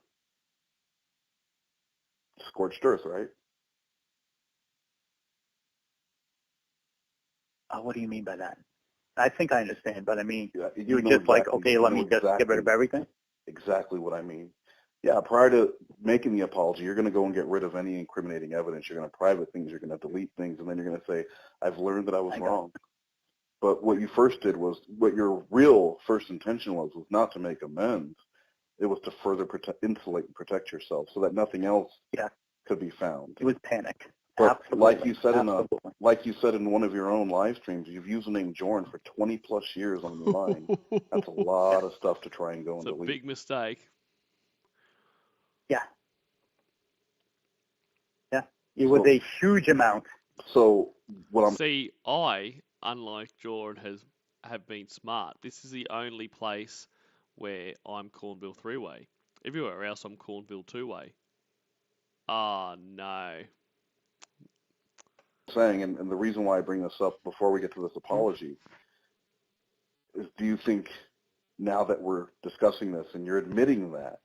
Scorched earth, right? What do you mean by that? I think I understand, but I mean, you were know just like, exactly- okay, let me just get rid of everything? Exactly what I mean. Yeah, prior to making the apology, you're going to go and get rid of any incriminating evidence. You're going to private things. You're going to delete things, and then you're going to say, I've learned that I was wrong. But what you first did was, what your real first intention was not to make amends. It was to further insulate and protect yourself so that nothing else could be found. It was panic. But Absolutely. like you said in one of your own live streams, you've used the name Jordan for 20 plus years on your line. That's a lot of stuff to try and go and delete. It's a big mistake. Yeah. Yeah. It was a huge amount. So See, I, unlike Jordan, have been smart. This is the only place where I'm Cornville 3-way. Everywhere else I'm Cornville 2-way. Oh, no. saying, and the reason why I bring this up before we get to this apology, is do you think now that we're discussing this and you're admitting that,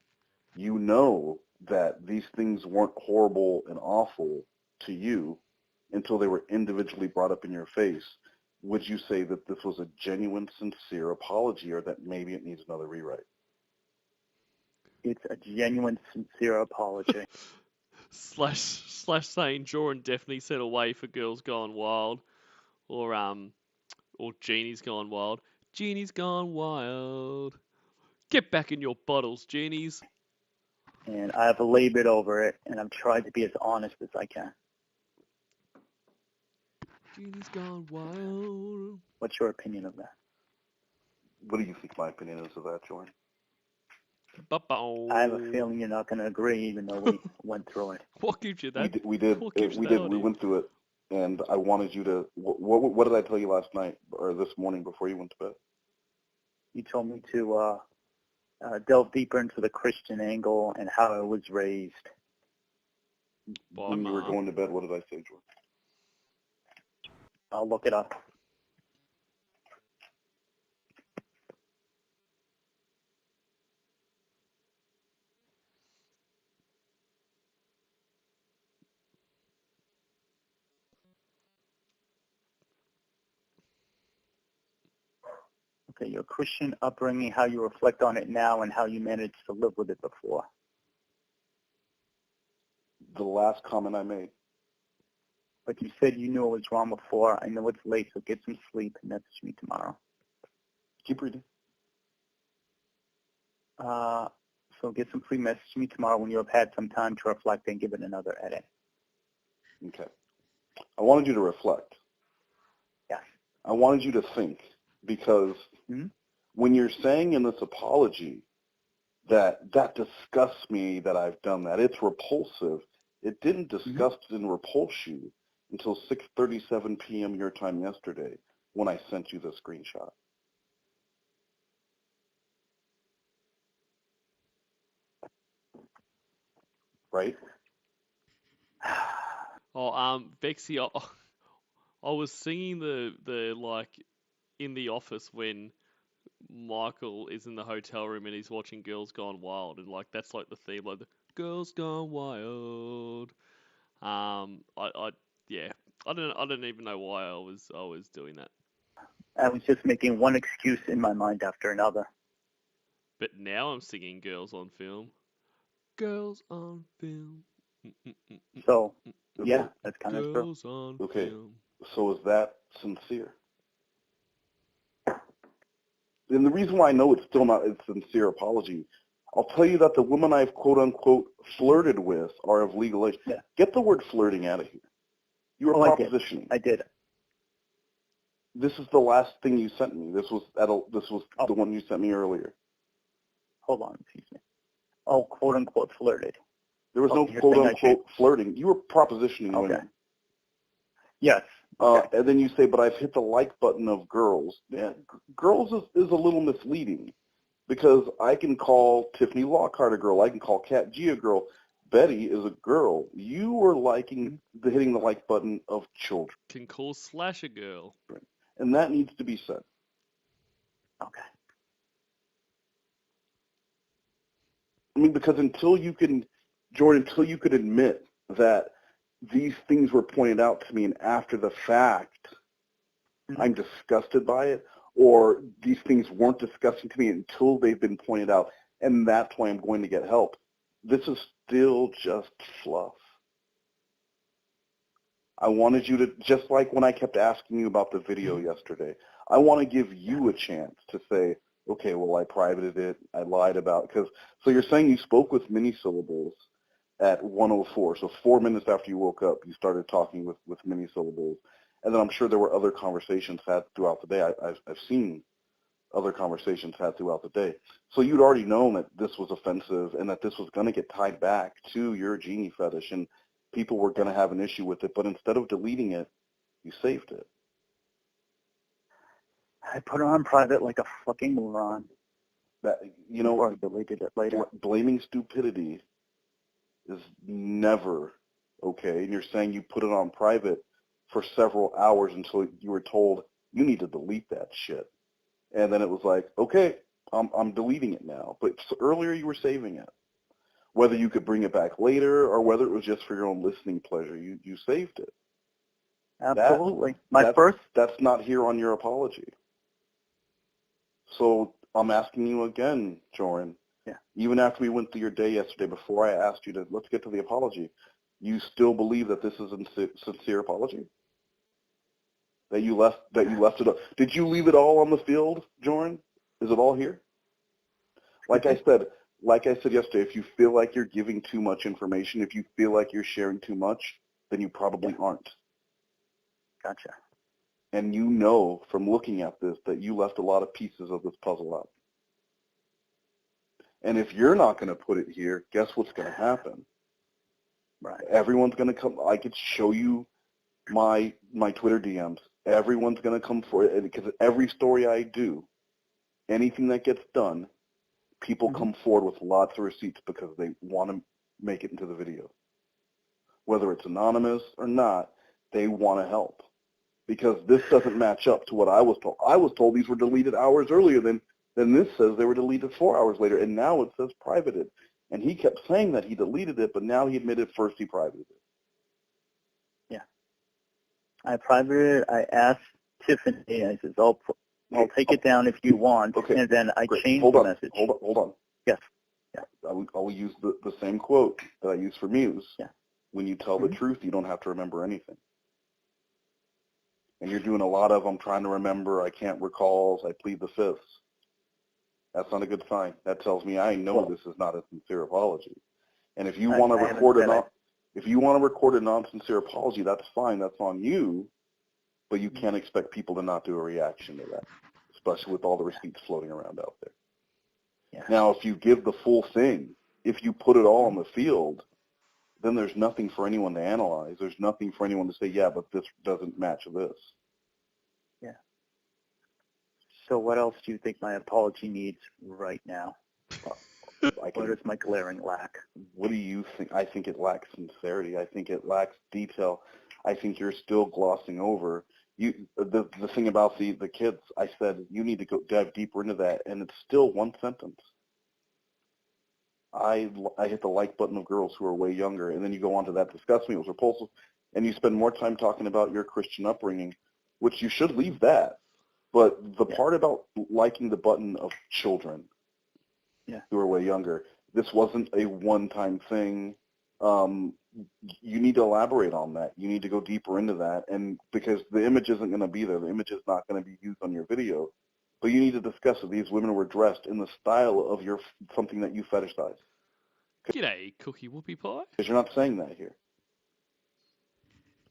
you know that these things weren't horrible and awful to you until they were individually brought up in your face, would you say that this was a genuine, sincere apology, or that maybe it needs another rewrite? It's a genuine, sincere apology. Slash saying Jordan definitely said away for Girls Gone Wild, or Genie's Gone Wild. Genie's Gone Wild. Get back in your bottles, Genies. And I've labored over it, and I've tried to be as honest as I can. Genie's Gone Wild. What's your opinion of that? What do you think my opinion is of that, Jordan? I have a feeling you're not going to agree, even though we went through it. What gives you that? We did. We went through it, and I wanted you to. What did I tell you last night or this morning before you went to bed? You told me to delve deeper into the Christian angle and how I was raised. When you were going to bed, what did I say, Jordan? I'll look it up. Okay, your Christian upbringing, how you reflect on it now, and how you managed to live with it before. The last comment I made. But you said you knew it was wrong before. I know it's late, so get some sleep and message me tomorrow. Keep reading. So get some sleep, message me tomorrow when you have had some time to reflect and give it another edit. Okay. I wanted you to reflect. Yes. I wanted you to think, because when you're saying in this apology that disgusts me that I've done that, it's repulsive, it didn't disgust and repulse you until 6:37 p.m. your time yesterday when I sent you the screenshot. Right? Oh, Bexy, I was singing the like in the office when Michael is in the hotel room and he's watching Girls Gone Wild, and like that's like the theme, like the Girls Gone Wild. Yeah, I don't even know why I was doing that. I was just making one excuse in my mind after another. But now I'm singing Girls on Film. Girls on Film. So, yeah, that's kind of true. Girls on Okay. Film. So is that sincere? And the reason why I know it's still not a sincere apology, I'll tell you that the women I've quote-unquote flirted with are of legal age. Yeah. Get the word flirting out of here. You were propositioning. I did. This is the last thing you sent me. This was the one you sent me earlier. Hold on, excuse me. Oh, quote-unquote flirted. There was no quote-unquote flirting. You were propositioning women. Yes. Okay. And then you say, but I've hit the like button of girls. Yeah, girls is a little misleading, because I can call Tiffany Lockhart a girl. I can call Kat G a girl. Betty is a girl. You were hitting the like button of children. Can call Slash a girl. And that needs to be said. Okay. I mean, because until you can admit that these things were pointed out to me and after the fact I'm disgusted by it, or these things weren't disgusting to me until they've been pointed out, and that's why I'm going to get help. This is still just fluff. I wanted you to, just like when I kept asking you about the video yesterday, I want to give you a chance to say, okay, well, I privated it, I lied about it. So you're saying you spoke with mini-syllables at 1:04, so 4 minutes after you woke up, you started talking with mini-syllables. And then I'm sure there were other conversations had throughout the day. I've seen other conversations had throughout the day. So you'd already known that this was offensive and that this was going to get tied back to your genie fetish, and people were going to have an issue with it. But instead of deleting it, you saved it. I put it on private like a fucking moron. That, you know, or deleted it later. Blaming stupidity is never okay. And you're saying you put it on private for several hours until you were told you need to delete that shit. And then it was like, okay, I'm deleting it now. But earlier you were saving it. Whether you could bring it back later or whether it was just for your own listening pleasure, you saved it. Absolutely. That's not here on your apology. So I'm asking you again, Joran. Yeah. Even after we went through your day yesterday, before I asked you to, let's get to the apology, you still believe that this is a sincere apology? That you left it up. Did you leave it all on the field, Joran? Is it all here? Like I said yesterday, if you feel like you're giving too much information, if you feel like you're sharing too much, then you probably aren't. Gotcha. And you know from looking at this that you left a lot of pieces of this puzzle out. And if you're not going to put it here, guess what's going to happen? Right. Everyone's going to come. I could show you my Twitter DMs. Everyone's going to come for it, because every story I do, anything that gets done, people come forward with lots of receipts because they want to make it into the video. Whether it's anonymous or not, they want to help. Because this doesn't match up to what I was told. I was told these were deleted hours earlier than this says they were deleted 4 hours later, and now it says privated. And he kept saying that he deleted it, but now he admitted first he privated it. Yeah. I privated it. I asked Tiffany, I said, I'll take it down if you want, Okay, and then I great. change Hold the on, message. hold on. Yes. I will use the same quote that I use for Muse. Yeah. When you tell Mhm. the truth, you don't have to remember anything. And you're doing a lot of, I'm trying to remember, I can't recall, I plead the fifths. That's not a good sign. That tells me I know this is not a sincere apology. And if you want to record a non-sincere apology, that's fine. That's on you. But you can't expect people to not do a reaction to that, especially with all the receipts floating around out there. Yeah. Now, if you give the full thing, if you put it all on the field, then there's nothing for anyone to analyze. There's nothing for anyone to say, yeah, but this doesn't match this. Yeah. So what else do you think my apology needs right now? What is my glaring lack? What do you think? I think it lacks sincerity. I think it lacks detail. I think you're still glossing over. The thing about the kids, I said you need to go dive deeper into that, and it's still one sentence. I hit the like button of girls who are way younger, and then you go on to that, disgust me, it was repulsive, and you spend more time talking about your Christian upbringing, which you should leave that. But the part about liking the button of children who are way younger, this wasn't a one-time thing. You need to elaborate on that. You need to go deeper into that, and because the image isn't going to be there, the image is not going to be used on your video. But you need to discuss that these women were dressed in the style of something that you fetishize. G'day, cookie whoopie pie. Because you're not saying that here.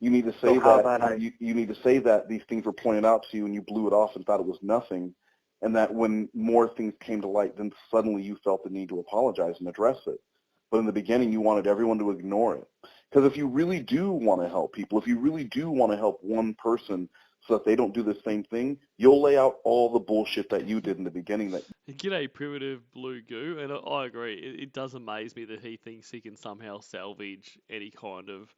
You need to So say how that about you need to say that these things were pointed out to you and you blew it off and thought it was nothing, and that when more things came to light, then suddenly you felt the need to apologize and address it. But in the beginning, you wanted everyone to ignore it. Because if you really do want to help people, if you really do want to help one person so that they don't do the same thing, you'll lay out all the bullshit that you did in the beginning. G'day, primitive blue goo, and I agree. It does amaze me that he thinks he can somehow salvage any kind of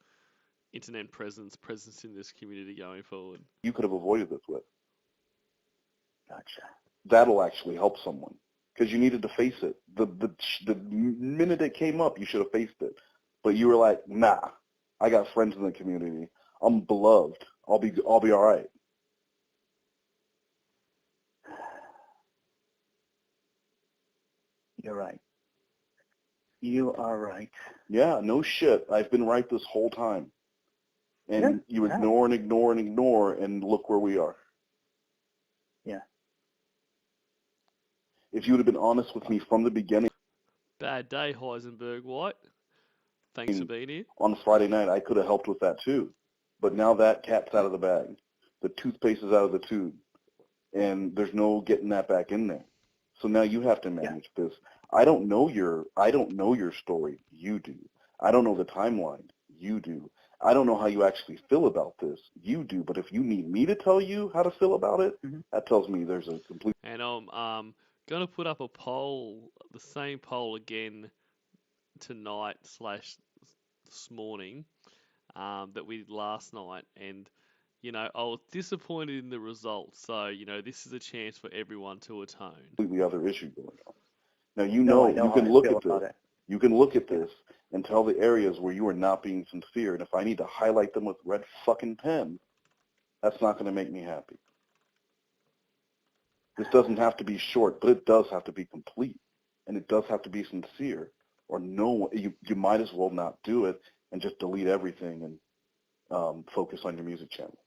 internet presence in this community going forward. You could have avoided this with. Gotcha. That'll actually help someone because you needed to face it. The minute it came up, you should have faced it. But you were like, nah, I got friends in the community. I'm beloved. I'll be all right. You're right. You are right. Yeah, no shit. I've been right this whole time. And you Yeah. ignore and ignore and ignore, and look where we are. Yeah. If you would have been honest with me from the beginning, Bad day, Heisenberg White. Thanks for being here. on Friday night, I could have helped with that too. But now that cat's out of the bag. The toothpaste is out of the tube. And there's no getting that back in there. So now you have to manage this. I don't know your story. You do. I don't know the timeline. You do. I don't know how you actually feel about this. You do. But if you need me to tell you how to feel about it, that tells me there's a complete. And I'm going to put up a poll, the same poll again tonight / this morning that we did last night. And, you know, I was disappointed in the results. So, you know, this is a chance for everyone to atone. Completely other issue going on. Now you know you can look at this. You can look at this and tell the areas where you are not being sincere. And if I need to highlight them with red fucking pen, that's not going to make me happy. This doesn't have to be short, but it does have to be complete, and it does have to be sincere. Or no, you might as well not do it and just delete everything and focus on your music channel.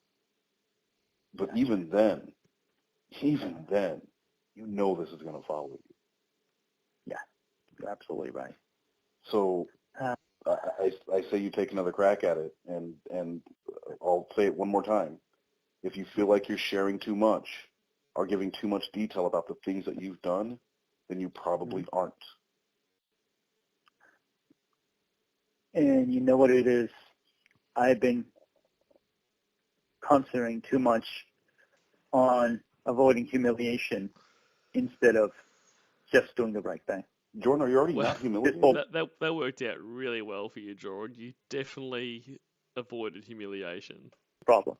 But even then, you know this is going to follow you. Yeah, you're absolutely right. So I say you take another crack at it, and I'll say it one more time. If you feel like you're sharing too much or giving too much detail about the things that you've done, then you probably aren't. And you know what it is? I've been concentrating too much on avoiding humiliation instead of just doing the right thing. Jordan, are you already not humiliated? That worked out really well for you, Jordan. You definitely avoided humiliation. Problem.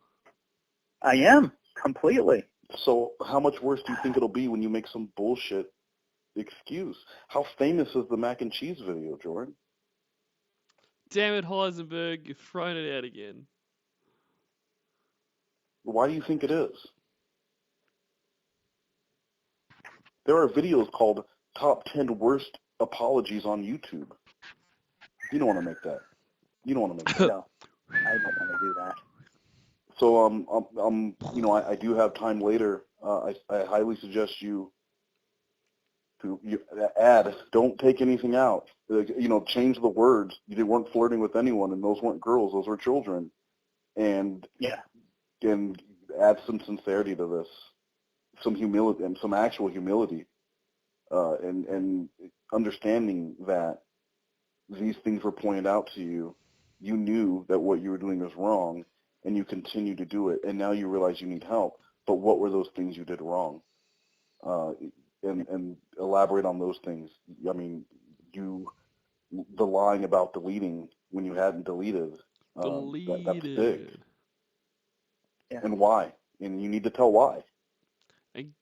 I am, completely. So how much worse do you think it'll be when you make some bullshit excuse? How famous is the mac and cheese video, Jordan? Damn it, Heisenberg, you've thrown it out again. Why do you think it is? There are videos called Top 10 Worst Apologies on YouTube. You don't want to make that. You don't want to make that. No, I don't want to do that. So I do have time later. I highly suggest you add. Don't take anything out. Change the words. You weren't flirting with anyone, and those weren't girls. Those were children. And add some sincerity to this, some humility, and some actual humility, and understanding that these things were pointed out to you. You knew that what you were doing was wrong, and you continue to do it, and now you realize you need help. But what were those things you did wrong? And elaborate on those things. I mean, the lying about deleting when you hadn't deleted. That's big. Yeah. And why? And you need to tell why. And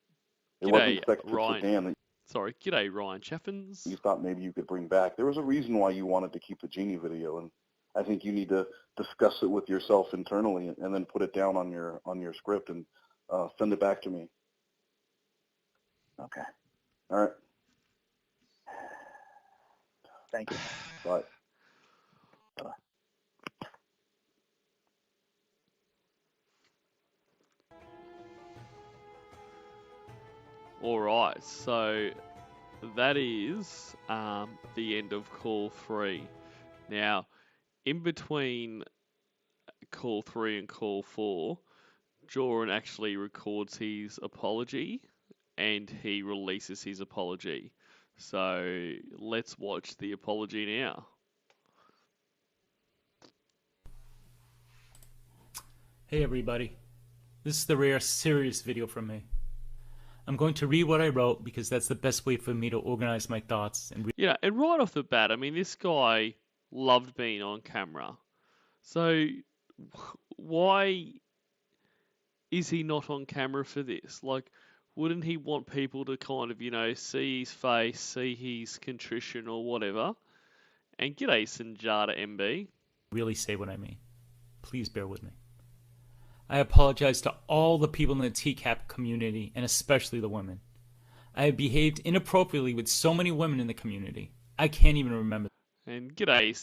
It wasn't g'day, sex to Ryan. Dan that Sorry, g'day, Ryan Chaffins. you thought maybe you could bring back. There was a reason why you wanted to keep the Genie video, and I think you need to discuss it with yourself internally and then put it down on your script and send it back to me. Okay. All right. Thank you. Bye. All right, so that is the end of call 3. Now, in between call 3 and call 4, Joran actually records his apology and he releases his apology. So let's watch the apology now. Hey everybody, this is the rare serious video from me. I'm going to read what I wrote because that's the best way for me to organize my thoughts and Yeah, and right off the bat, I mean, this guy loved being on camera. So why is he not on camera for this? Like, wouldn't he want people to kind of, see his face, see his contrition or whatever? And g'day, Sanjata MB. really say what I mean. Please bear with me. I apologize to all the people in the TCAP community, and especially the women. I have behaved inappropriately with so many women in the community. I can't even remember And g'day,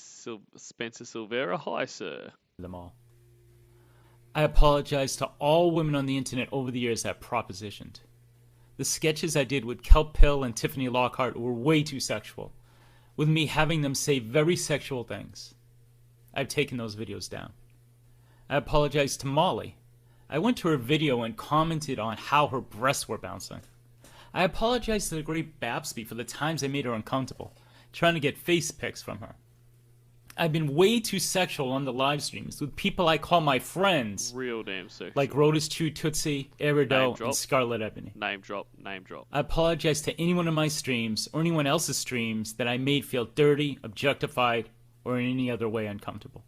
Spencer Silvera. Hi, sir. them all. I apologize to all women on the internet over the years I've propositioned. The sketches I did with Kelp Pill and Tiffany Lockhart were way too sexual, with me having them say very sexual things. I've taken those videos down. I apologize to Molly. I went to her video and commented on how her breasts were bouncing. I apologize to the great Babsby for the times I made her uncomfortable, trying to get face pics from her. I've been way too sexual on the live streams with people I call my friends, Real damn sexual. like Rotus Chew Tootsie, Erido, and Scarlet Ebony. Name drop, name drop. I apologize to anyone in my streams or anyone else's streams that I made feel dirty, objectified, or in any other way uncomfortable.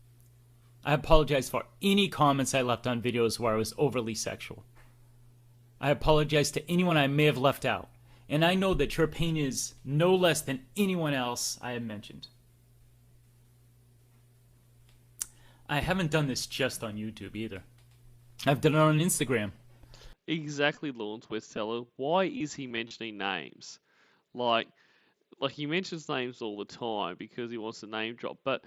I apologize for any comments I left on videos where I was overly sexual. I apologize to anyone I may have left out, and I know that your pain is no less than anyone else I have mentioned. I haven't done this just on YouTube either. I've done it on Instagram. Exactly, Lawrence Westteller. Why is he mentioning names? Like he mentions names all the time because he wants to name drop, but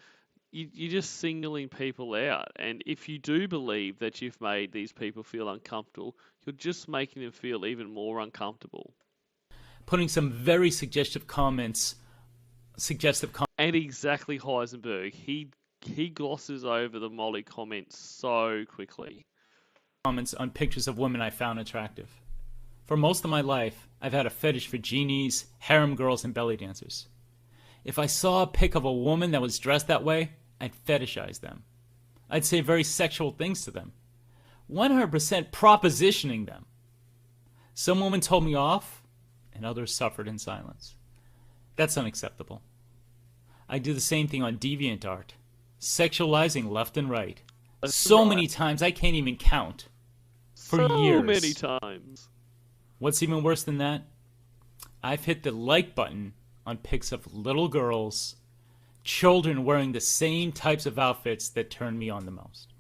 you're just singling people out. And if you do believe that you've made these people feel uncomfortable, you're just making them feel even more uncomfortable. Putting some very suggestive comments. And exactly Heisenberg. He glosses over the Molly comments so quickly. Comments on pictures of women I found attractive. For most of my life, I've had a fetish for genies, harem girls, and belly dancers. If I saw a pic of a woman that was dressed that way, I'd fetishize them. I'd say very sexual things to them. 100% propositioning them. Some women told me off, and others suffered in silence. That's unacceptable. I do the same thing on DeviantArt, sexualizing left and right. So many times I can't even count. For years. So many times. What's even worse than that? I've hit the like button on pics of little girls, children wearing the same types of outfits that turn me on the most.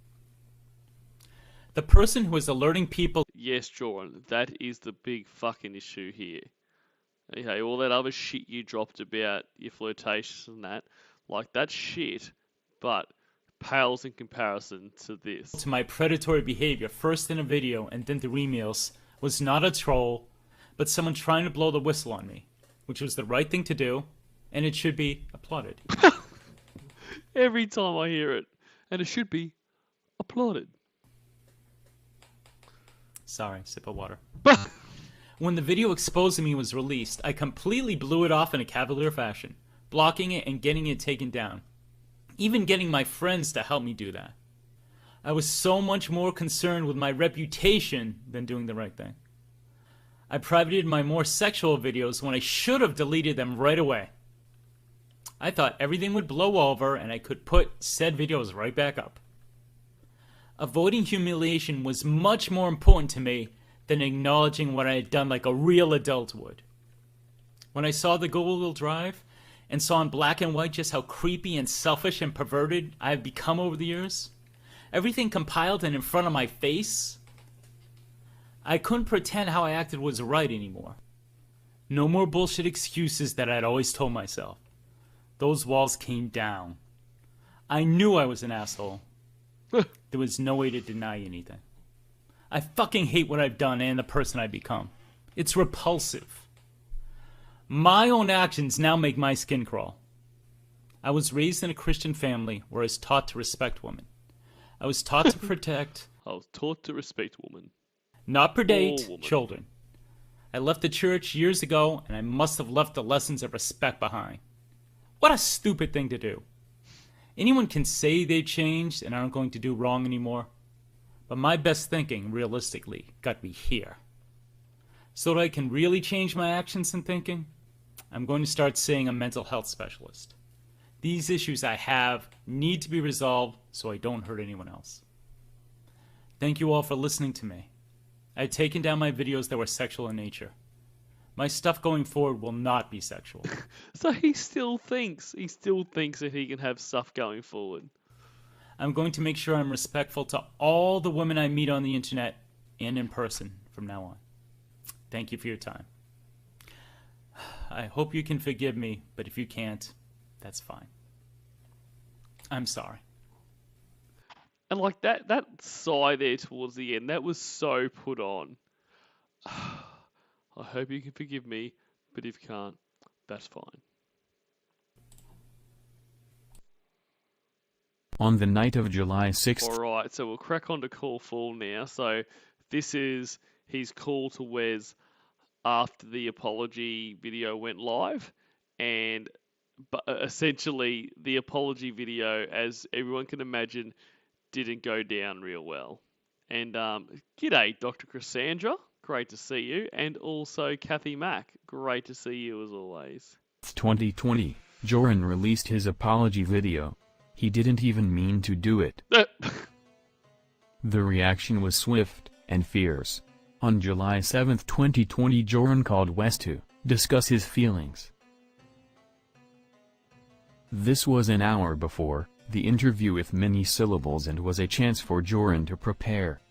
The person who is alerting people... Yes, Jordan, that is the big fucking issue here. Okay, all that other shit you dropped about your flirtations and that, like that's shit, but pales in comparison to this. To my predatory behavior, first in a video and then through emails, was not a troll, but someone trying to blow the whistle on me, which was the right thing to do, and it should be applauded. Every time I hear it, and it should be applauded. Sorry, sip of water. When the video exposing me was released, I completely blew it off in a cavalier fashion, blocking it and getting it taken down. Even getting my friends to help me do that. I was so much more concerned with my reputation than doing the right thing. I privated my more sexual videos when I should have deleted them right away. I thought everything would blow over and I could put said videos right back up. Avoiding humiliation was much more important to me than acknowledging what I had done like a real adult would. When I saw the Google Drive and saw in black and white just how creepy and selfish and perverted I have become over the years, everything compiled and in front of my face, I couldn't pretend how I acted was right anymore. No more bullshit excuses that I'd always told myself. Those walls came down. I knew I was an asshole. There was no way to deny anything. I fucking hate what I've done and the person I've become. It's repulsive. My own actions now make my skin crawl. I was raised in a Christian family where I was taught to respect women. I was taught to protect, I was taught to respect women. not predate, All women. children. I left the church years ago and I must have left the lessons of respect behind. What a stupid thing to do. Anyone can say they've changed and aren't going to do wrong anymore. But my best thinking, realistically, got me here. So that I can really change my actions and thinking, I'm going to start seeing a mental health specialist. These issues I have need to be resolved so I don't hurt anyone else. Thank you all for listening to me. I've taken down my videos that were sexual in nature. My stuff going forward will not be sexual. So he still thinks that he can have stuff going forward. I'm going to make sure I'm respectful to all the women I meet on the internet and in person from now on. Thank you for your time. I hope you can forgive me, but if you can't, that's fine. I'm sorry. And like that sigh there towards the end, that was so put on. I hope you can forgive me, but if you can't, that's fine. On the night of July 6th, Alright, so we'll crack on to call Fall now. So this is his call to Wes after the apology video went live. And essentially, the apology video, as everyone can imagine, didn't go down real well. And g'day, Dr. Cassandra. Great to see you. And also Kathy Mack. Great to see you as always. 2020, Joran released his apology video. He didn't even mean to do it. The reaction was swift and fierce. On July 7, 2020, Joran called Wes to discuss his feelings. This was an hour before the interview with many syllables and was a chance for Joran to prepare.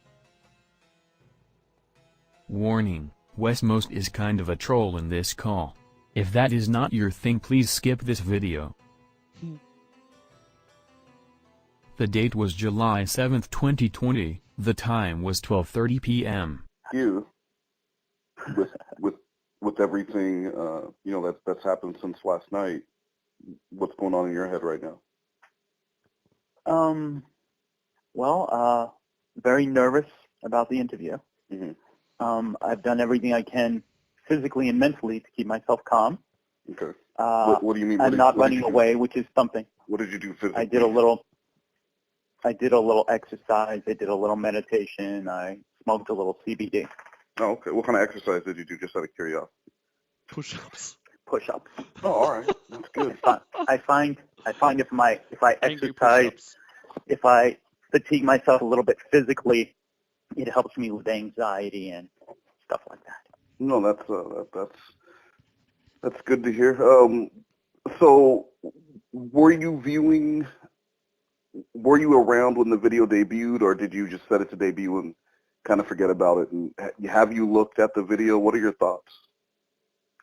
Warning, Wes Most is kind of a troll in this call. If that is not your thing, please skip this video. The date was July 7, 2020, the time was 12:30 p.m. You, with everything, that's happened since last night, what's going on in your head right now? Very nervous about the interview. Mm-hmm. I've done everything I can physically and mentally to keep myself calm. Okay. What do you mean? I'm not running away, which is something. What did you do physically? I did a little exercise. I did a little meditation. I smoked a little CBD. Oh, okay. What kind of exercise did you do, just out of curiosity? Push-ups. Push-ups. Oh, all right. That's good. I find if I Angry exercise, push-ups. if I fatigue myself a little bit physically, it helps me with anxiety and stuff like that. No, that's good to hear. So, were you around when the video debuted, or did you just set it to debut and kind of forget about it? And have you looked at the video? What are your thoughts?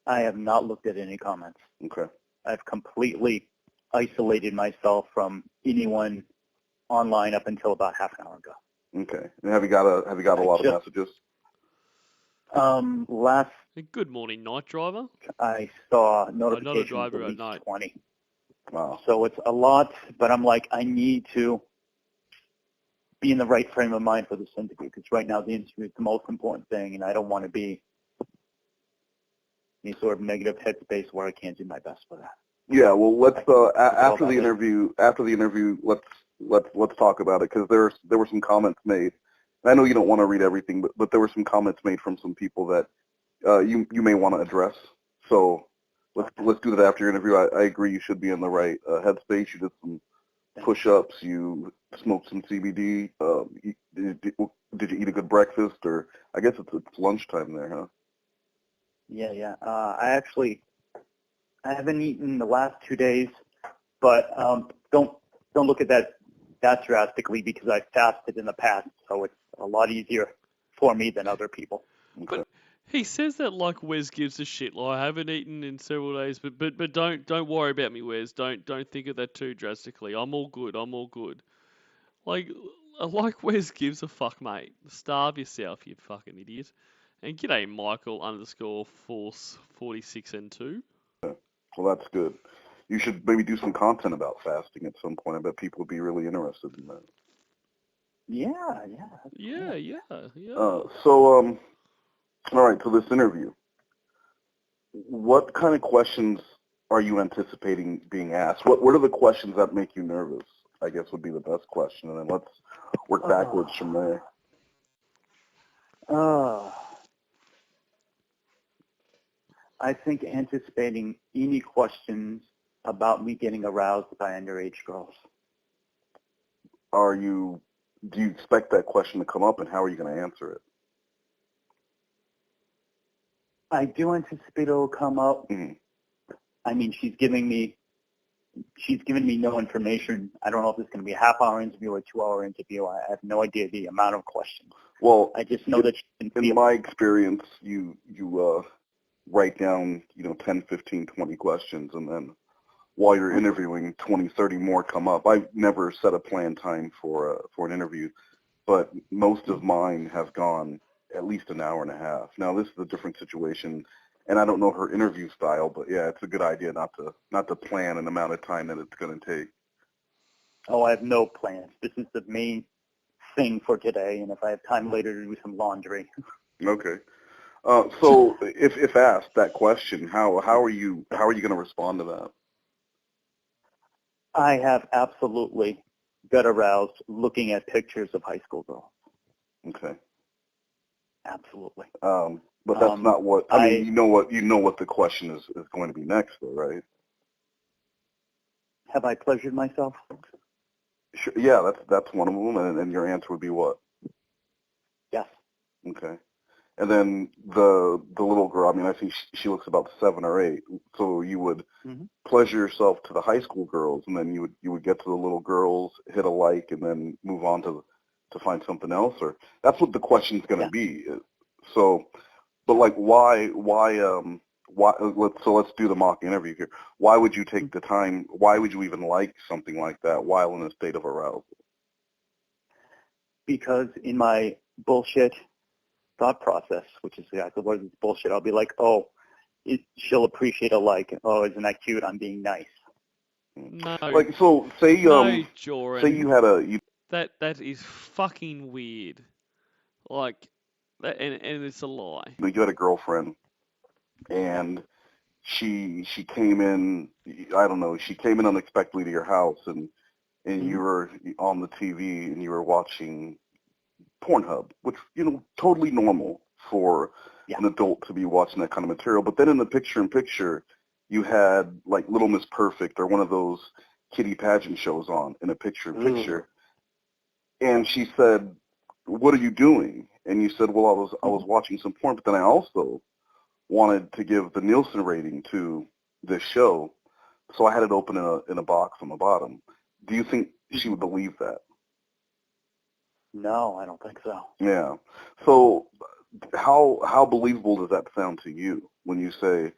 I have not looked at any comments. Okay. I've completely isolated myself from anyone online up until about half an hour ago. Okay. And have you got a lot of messages? Last Good morning, night driver. I saw Not a notifications driver at at least night. 20. Wow. So it's a lot, but I'm like, I need to be in the right frame of mind for this interview because right now the interview is the most important thing, and I don't want to be in any sort of negative headspace where I can't do my best for that. Yeah. Well, let's after the interview, let's talk about it because there were some comments made. I know you don't want to read everything, but there were some comments made from some people that you may want to address. So let's do that after your interview. I agree you should be in the right headspace. You did some push-ups. You smoked some CBD. Did you eat a good breakfast? Or I guess it's lunchtime there, huh? Yeah. I haven't eaten the last 2 days, but don't look at that drastically because I fasted in the past, so it's a lot easier for me than other people. Okay. But he says that like Wes gives a shit. Like I haven't eaten in several days, but don't worry about me, Wes. Don't think of that too drastically. I'm all good. Like Wes gives a fuck, mate. Starve yourself, you fucking idiot. And g'day, Michael _Force 46 and 2. Well, that's good. You should maybe do some content about fasting at some point. I bet people would be really interested in that. Yeah. So, all right, so this interview, what kind of questions are you anticipating being asked? What are the questions that make you nervous, I guess would be the best question, and then let's work backwards from there. I think anticipating any questions about me getting aroused by underage girls. Do you expect that question to come up, and how are you going to answer it? I do anticipate it will come up. Mm-hmm. I mean, she's given me no information. I don't know if it's going to be a half-hour interview or a 2-hour interview. I have no idea the amount of questions. Well, I just know that she can in my experience, you write down 10, 15, 20 questions, and then while you're interviewing, 20, 30 more come up. I've never set a planned time for an interview, but most of mine have gone at least an hour and a half. Now, this is a different situation, and I don't know her interview style, but yeah, it's a good idea not to plan an amount of time that it's going to take. Oh, I have no plans. This is the main thing for today, and if I have time later to do some laundry. Okay. So if asked that question, how are you going to respond to that? I have absolutely got aroused looking at pictures of high school girls. Okay. Absolutely. But that's not what I mean. You know what the question is going to be next, though, right? Have I pleasured myself? Sure. Yeah, that's one of them, and your answer would be what? Yes. Okay. And then the little girl, I mean, I think she looks about 7 or 8. So you would pleasure yourself to the high school girls, and then you would get to the little girls, hit a like, and then move on to find something else, or that's what the question's going to be. So, but like, why? Let's do the mock interview here. Why would you take the time? Why would you even like something like that while in a state of arousal? Because in my bullshit thought process, which is exactly what is bullshit, I'll be like, she'll appreciate a like. Oh, isn't that cute? I'm being nice. No. Like, so say Joran, say you had that is fucking weird. Like that, and it's a lie. You had a girlfriend, and she came in. I don't know. She came in unexpectedly to your house, and you were on the TV and you were watching Pornhub, which, totally normal for an adult to be watching that kind of material. But then in the picture-in-picture, you had like Little Miss Perfect or one of those kiddie pageant shows on in a picture-in-picture. And she said, "What are you doing?" And you said, "Well, I was watching some porn, but then I also wanted to give the Nielsen rating to this show, so I had it open in a box on the bottom." Do you think she would believe that? No, I don't think so. Yeah. So how believable does that sound to you when you say,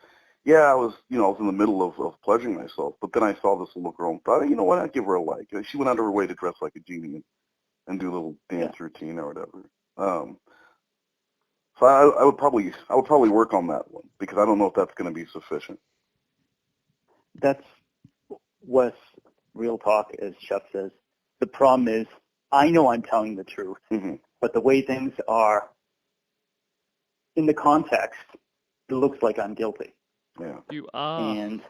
yeah, I was in the middle of pleasuring myself, but then I saw this little girl and thought, you know what, I'd give her a like. She went out of her way to dress like a genie and do a little dance routine or whatever. So I would probably work on that one because I don't know if that's going to be sufficient. That's Wes, real talk, as Chef says. The problem is, I know I'm telling the truth, Mm-hmm. but the way things are in the context, it looks like I'm guilty. Yeah. You are. And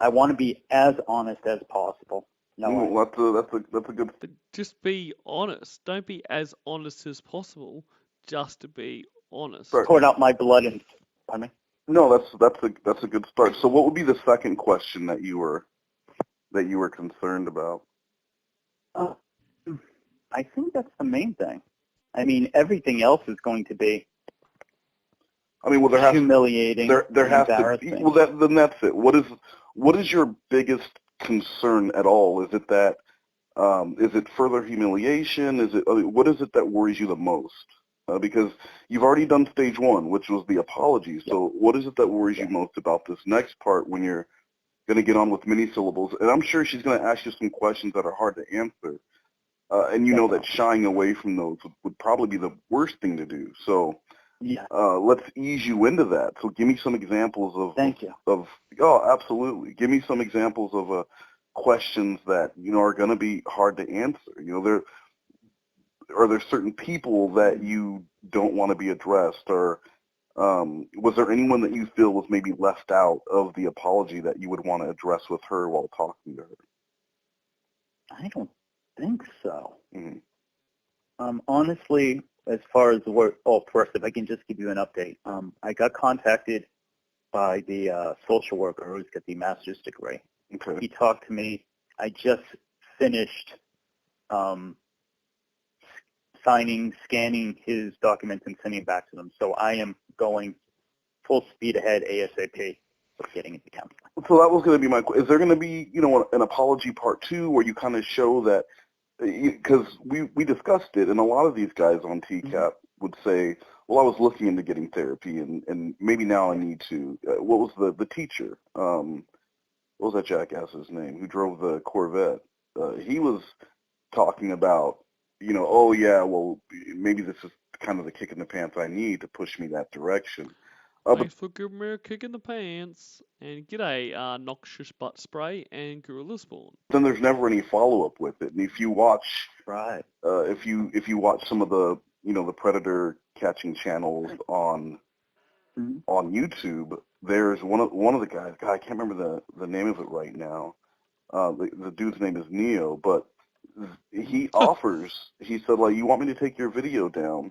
I want to be as honest as possible. Well, that's a good. But just be honest. Don't be as honest as possible. Just to be honest. Sorry. poured out my blood and, pardon me? No, that's a good start. So, what would be the second question that you were concerned about? I think that's the main thing. I mean, everything else is going to be I mean, well, there has humiliating, there has to be. embarrassing. Well, then that's it. What is your biggest concern at all? Is it that is it further humiliation? What is it that worries you the most? Because you've already done stage one, which was the apology. So what is it that worries you most about this next part when you're going to get on with many syllables? And I'm sure she's going to ask you some questions that are hard to answer. And you know that shying away from those would probably be the worst thing to do. So let's ease you into that. So give me some examples of. Thank you. Oh, absolutely. Give me some examples of questions that are going to be hard to answer. Are there certain people that you don't want to be addressed, or was there anyone that you feel was maybe left out of the apology that you would want to address with her while talking to her? I don't think so. Mm-hmm. Honestly, as far as the work, first, if I can just give you an update. I got contacted by the social worker who's got the master's degree. Okay. He talked to me. I just finished scanning his documents and sending it back to them. So I am going full speed ahead ASAP with getting into counseling. So that was going to be my question. Is there going to be, an apology part two where you kind of show that, because we discussed it, and a lot of these guys on TCAP would say, well, I was looking into getting therapy, and maybe now I need to. What was the teacher? What was that jackass's name who drove the Corvette? He was talking about, oh yeah, well, maybe this is kind of the kick in the pants I need to push me that direction. Thanks for giving me a kick in the pants, and g'day, noxious butt spray and gorilla spawn. Then there's never any follow-up with it, and if you watch, Right. if you watch some of the the predator catching channels on YouTube, there's one of the guys. God, I can't remember the name of it right now. The dude's name is Neo, but he offers. He said, like, you want me to take your video down?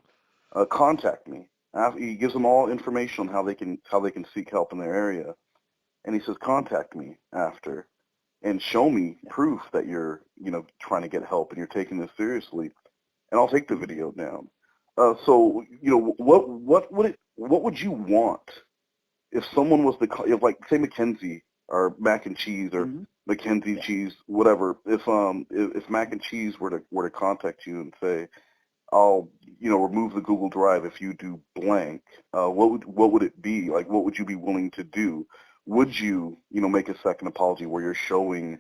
Contact me. He gives them all information on how they can seek help in their area, and he says, contact me after, and show me proof that you're trying to get help and you're taking this seriously, and I'll take the video down. So what would you want if someone was if, like, say, Mackenzie or Mac and Cheese or Mackenzie Cheese, whatever, if Mac and Cheese were to contact you and say, I'll remove the Google Drive if you do blank, what would it be? Like, what would you be willing to do? Would you make a second apology where you're showing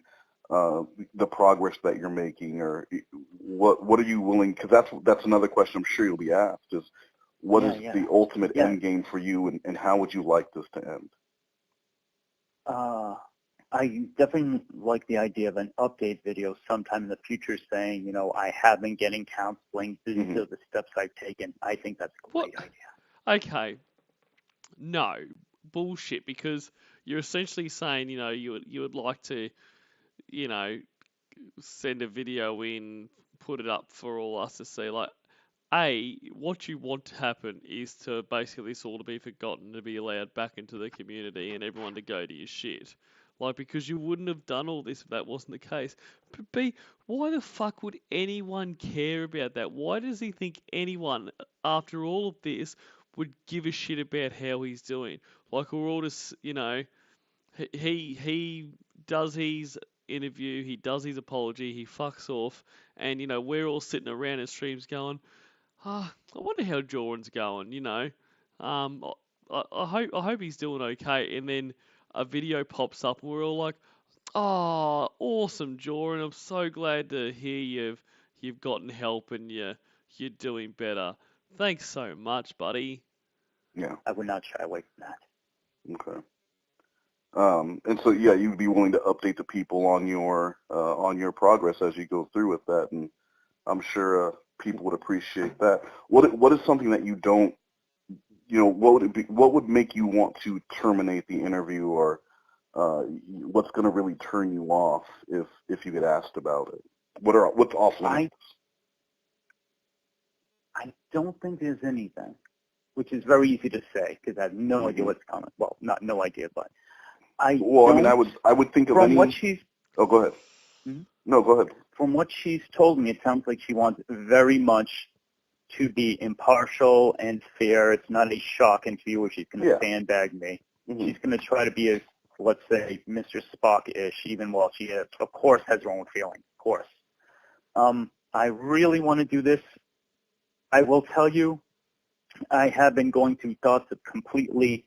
the progress that you're making, or what are you willing? Because that's another question I'm sure you'll be asked is, what is the ultimate end game for you, and how would you like this to end? I definitely like the idea of an update video sometime in the future saying, I have been getting counseling. These are the steps I've taken. I think that's a great idea. Okay. No. Bullshit, because you're essentially saying, you would like to, send a video in, put it up for all us to see. Like, what you want to happen is to basically this all to be forgotten, to be allowed back into the community and everyone to go to your shit. Like, because you wouldn't have done all this if that wasn't the case. But B, why the fuck would anyone care about that? Why does he think anyone, after all of this, would give a shit about how he's doing? Like, we're all just, he does his interview, he does his apology, he fucks off, and, we're all sitting around in streams going, I wonder how Jordan's going, I hope he's doing okay, and then a video pops up and we're all like, "Oh, awesome, Jordan! I'm so glad to hear you've gotten help and you're doing better. Thanks so much, buddy." Yeah. I would not shy away from that. Okay. And so, yeah, you'd be willing to update the people on your progress as you go through with that, and I'm sure people would appreciate that. What is something that you don't, what would it be? What would make you want to terminate the interview, or what's going to really turn you off if you get asked about it? What's off limits? I don't think there's anything, which is very easy to say because I have no idea what's coming. Well, not no idea, but I would think of from any. What she's. Oh, go ahead. Hmm? No, go ahead. From what she's told me, it sounds like she wants very much to be impartial and fair. It's not a shock interview where she's going to sandbag me. Mm-hmm. She's going to try to be as, let's say, Mr. Spock-ish, even while she, of course, has her own feelings. Of course. I really want to do this. I will tell you, I have been going through thoughts of completely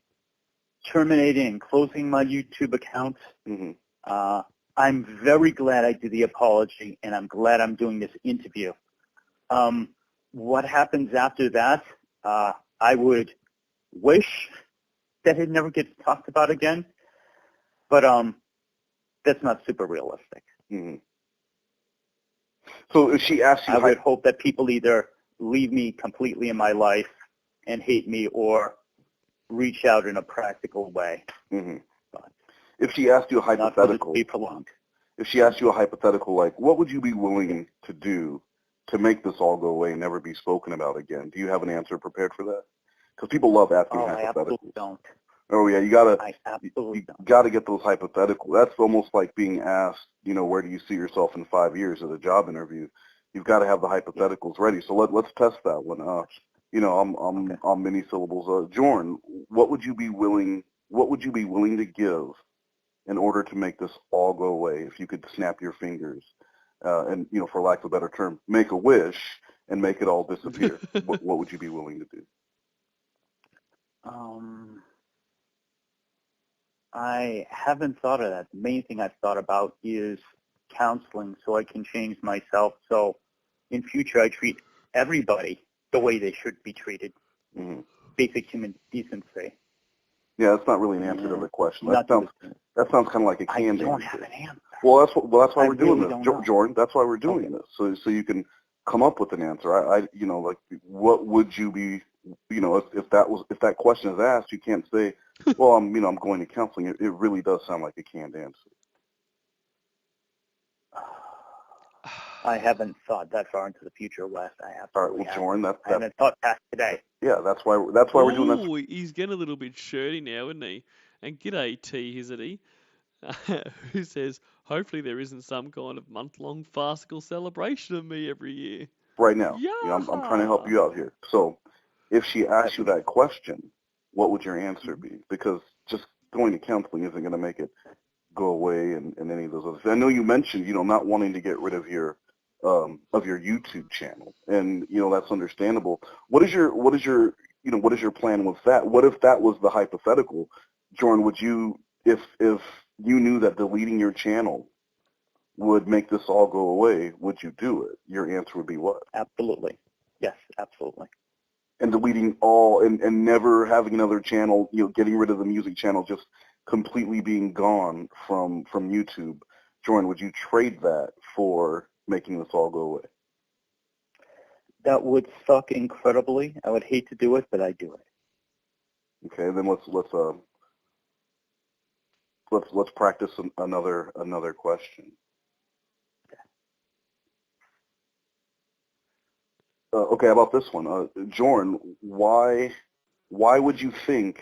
terminating and closing my YouTube account. Mm-hmm. I'm very glad I did the apology, and I'm glad I'm doing this interview. What happens after that, I would wish that it never gets talked about again, but that's not super realistic. Mm-hmm. So if she asks you, I would hope that people either leave me completely in my life and hate me, or reach out in a practical way. Mm-hmm. But if she asked you a hypothetical, not for this to be prolonged. If she asked you a hypothetical, like, what would you be willing to do to make this all go away and never be spoken about again? Do you have an answer prepared for that? Because people love asking hypotheticals. I absolutely don't. Oh yeah, you gotta get those hypotheticals. That's almost like being asked, where do you see yourself in 5 years at a job interview? You've got to have the hypotheticals ready. So let's test that one. I'm many syllables. Jordan, what would you be willing to give in order to make this all go away? If you could snap your fingers, and for lack of a better term, make a wish and make it all disappear, what would you be willing to do? I haven't thought of that. The main thing I've thought about is counseling, so I can change myself. So in future, I treat everybody the way they should be treated. Mm-hmm. Basic human decency. Yeah, that's not really an answer to the question. That sounds kind of like a canned I don't answer. have an answer. Well, that's why we're doing really this, Jordan. That's why we're doing this, so you can come up with an answer. What would you be, if that question is asked, you can't say, well, I'm going to counseling. It really does sound like a canned answer. I haven't thought that far into the future, Wes. All right, well, Jordan, I haven't thought past today. Yeah, that's why we're doing this. Oh, he's getting a little bit shirty now, isn't he? And g'day, T, isn't he? Who says, hopefully there isn't some kind of month-long farcical celebration of me every year. Right now. Yeah. I'm trying to help you out here. So if she asks you that question, what would your answer be? Because just going to counseling isn't going to make it go away and any of those other things. I know you mentioned, not wanting to get rid of your YouTube channel, and that's understandable. What is your plan with that? What if that was the hypothetical, Jordan? Would you, if you knew that deleting your channel would make this all go away, would you do it? Your answer would be what? Absolutely. Yes, absolutely. And deleting all and never having another channel, getting rid of the music channel, just completely being gone from YouTube. Jordan, would you trade that for making this all go away? That would suck incredibly. I would hate to do it, but I do it. Okay, then let's practice another question. Okay, about this one, Jordan, why would you think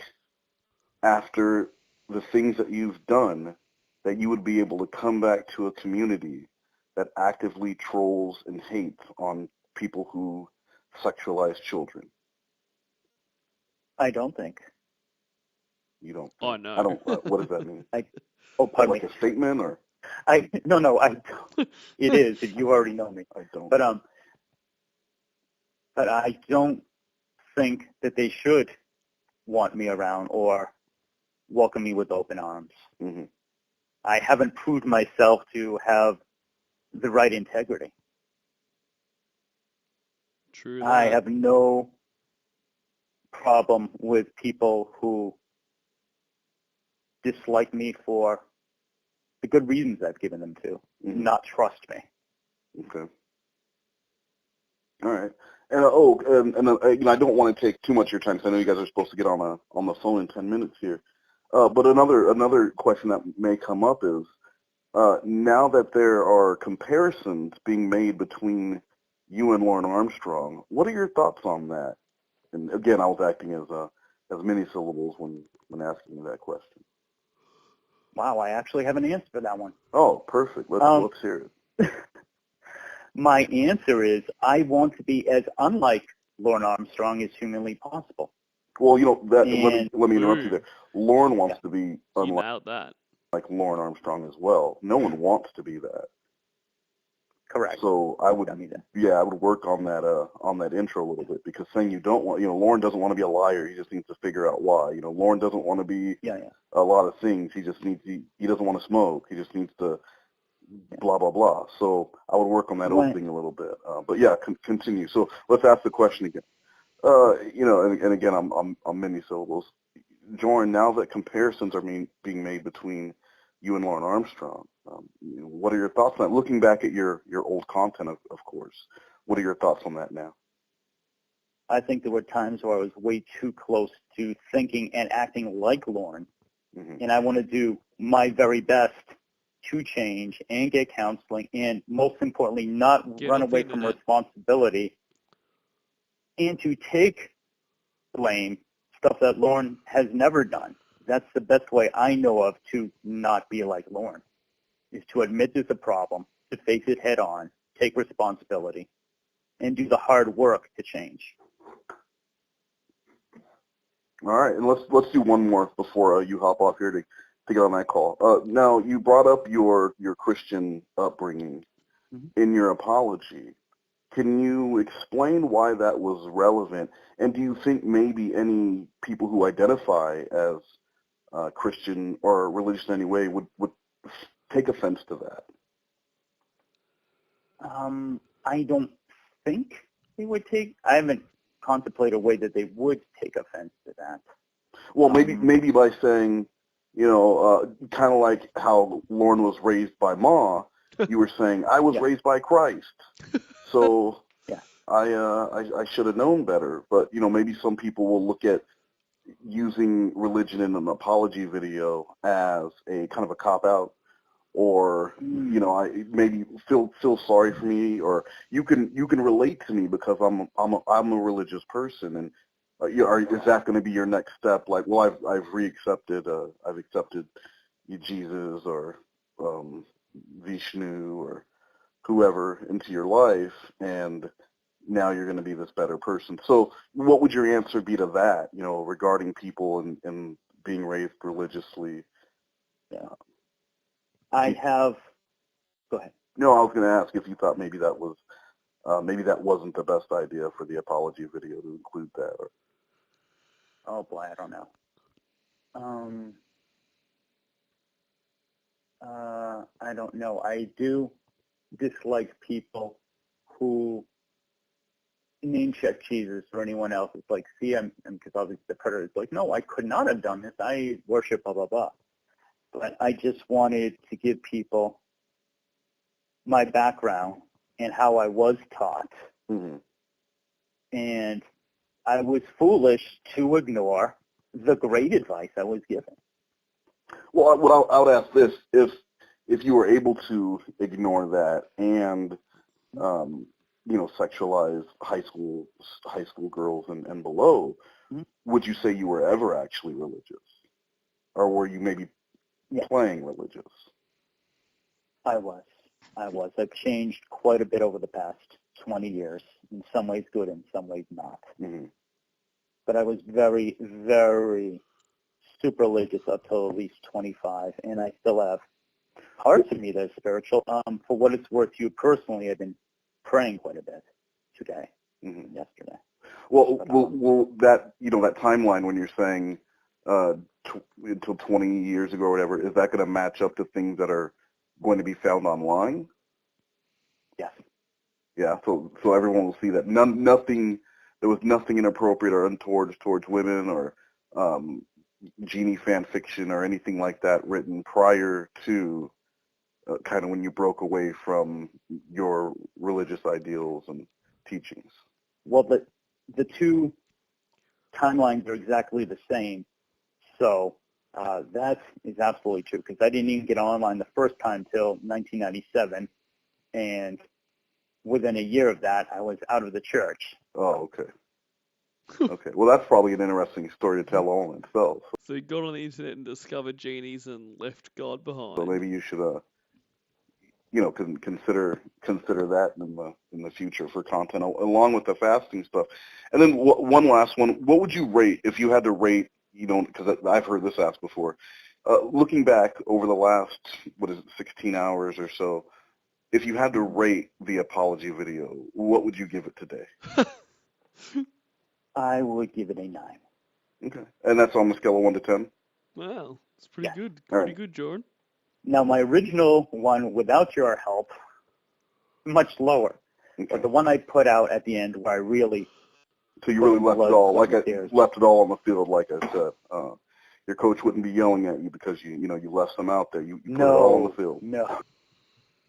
after the things that you've done that you would be able to come back to a community that actively trolls and hates on people who sexualize children? I don't think. You don't? Oh, no. I don't. What does that mean? Pardon like me. A statement, or? No, I don't. It is. You already know me. I don't. But I don't think that they should want me around or welcome me with open arms. Mm-hmm. I haven't proved myself to have the right integrity. True I that. have no problem with people who dislike me for the good reasons I've given them to, not trust me. Okay. All right. And I don't want to take too much of your time because I know you guys are supposed to get on the phone in 10 minutes here. But another question that may come up is, now that there are comparisons being made between you and Lauren Armstrong, what are your thoughts on that? And again, I was acting as many syllables when asking you that question. Wow, I actually have an answer for that one. Oh, perfect. Let's hear it. My answer is I want to be as unlike Lauren Armstrong as humanly possible. Well, let me interrupt you there. Lauren wants to be You unlike nailed that. Lauren Armstrong as well. No one wants to be that. Correct. So I would work on that intro a little bit, because saying you don't want, Lauren doesn't want to be a liar. He just needs to figure out why. Lauren doesn't want to be a lot of things. He just needs he doesn't want to smoke. He just needs to blah blah blah. So I would work on that opening a little bit. But yeah, continue. So let's ask the question again. And again, I'm many syllables. Jordan, now that comparisons are being made between you and Lauren Armstrong, what are your thoughts on that? Looking back at your old content, of course, what are your thoughts on that now? I think there were times where I was way too close to thinking and acting like Lauren, and I want to do my very best to change and get counseling, and most importantly, not run away from responsibility, and to take blame, stuff that Lauren has never done. That's the best way I know of to not be like Lauren, is to admit there's a problem, to face it head on, take responsibility, and do the hard work to change. All right, and let's do one more before you hop off here to get on that call. Now, you brought up your Christian upbringing in your apology. Can you explain why that was relevant? And do you think maybe any people who identify as Christian or religious in any way would take offense to that? I don't think they would I haven't contemplated a way that they would take offense to that. Well, maybe by saying, kind of like how Lauren was raised by Ma, you were saying, I was raised by Christ. So I should have known better. But, maybe some people will look at using religion in an apology video as a kind of a cop-out, or, I maybe feel sorry for me, or you can relate to me because I'm a religious person, and is that going to be your next step? Like, well, I've accepted Jesus or Vishnu or whoever into your life, and now you're going to be this better person. So what would your answer be to that, regarding people and being raised religiously? Yeah. Go ahead. No, I was going to ask if you thought maybe that wasn't the best idea for the apology video to include that. Or... Oh boy, I don't know. I don't know. I do dislike people who name check Jesus or anyone else. It's like, see, because obviously the predator is like, no, I could not have done this. I worship blah blah blah. But I just wanted to give people my background and how I was taught. And I was foolish to ignore the great advice I was given. Well, I would ask this: if you were able to ignore that and sexualize high school girls and below, would you say you were ever actually religious, or were you maybe playing religious? I was. I've changed quite a bit over the past 20 years. In some ways good, in some ways not. But I was very, very super religious up till at least 25, and I still have parts of me that are spiritual. For what it's worth, you personally, I've been praying quite a bit today, yesterday. Well, that that timeline when you're saying until 20 years ago or whatever, is that going to match up to things that are going to be found online? Yes. Yeah, so everyone will see that there was nothing inappropriate or untoward towards women or genie fan fiction or anything like that written prior to kind of when you broke away from your religious ideals and teachings. Well, the two timelines are exactly the same. So that is absolutely true, because I didn't even get online the first time till 1997, and within a year of that, I was out of the church. Oh, okay. Okay. Well, that's probably an interesting story to tell all in itself. So you got on the internet and discovered genies and left God behind. So maybe you should, consider that in the future for content along with the fasting stuff. And then one last one. What would you rate if you had to rate? Because I've heard this asked before. Looking back over the last 16 hours or so, if you had to rate the apology video, what would you give it today? I would give it a 9. Okay. And that's on the scale of 1 to 10? Wow, it's pretty Yeah. good. All Pretty right. good, Jordan. Now, my original one, without your help, much lower. Okay. But the one I put out at the end, where I really So you really left it all left it all on the field, like I said. Your coach wouldn't be yelling at you because you left them out there. You put it all on the field. No.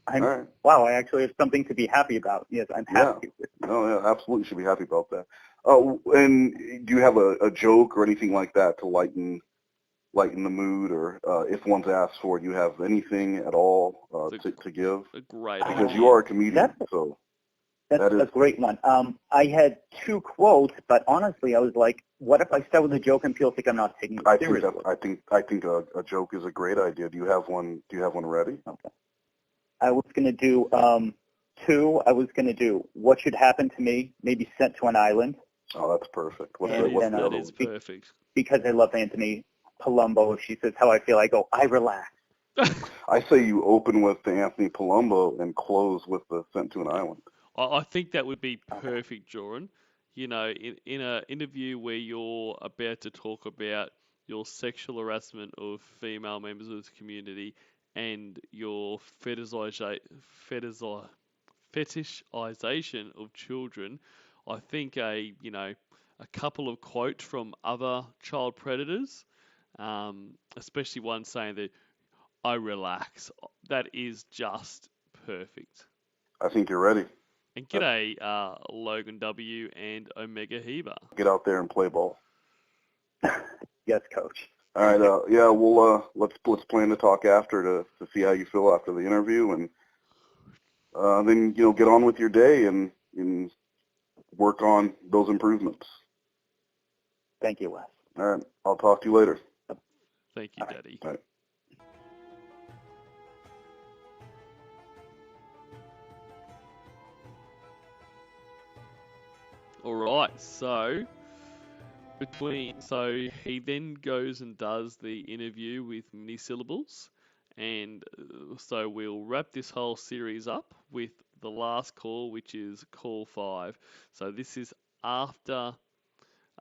All right. Wow, I actually have something to be happy about. Yes, I'm happy with it. No, yeah, absolutely should be happy about that. And do you have a joke or anything like that to lighten the mood, or if one's asked for it, do you have anything at all to give? A great Because idea. you are a comedian, so That's that is a great one. I had 2 quotes, but honestly, I was like, what if I start with a joke and people think I'm not taking it seriously? I think a joke is a great idea. Do you have one ready? Okay. I was going to do 2. I was going to do what should happen to me, maybe sent to an island. Oh, that's perfect. What's And the then, other That one? is perfect. Because I love Anthony Palumbo. If she says how I feel, I go, I relax. I say you open with the Anthony Palumbo and close with the Sent to an Island. I think that would be perfect, Jordan. In an interview where you're about to talk about your sexual harassment of female members of the community and your fetishization of children, I think a couple of quotes from other child predators, especially one saying that I relax, that is just perfect. I think you're ready. And g'day, Logan W. and Omega Heber. Get out there and play ball. Yes, Coach. All right. Yeah. We'll let's plan to talk after to see how you feel after the interview, and then get on with your day and work on those improvements. Thank you, Wes. All right. I'll talk to you later. Thank you, All right. Daddy. All right. All right, so he then goes and does the interview with mini syllables, and so we'll wrap this whole series up with the last call, which is call 5. So this is after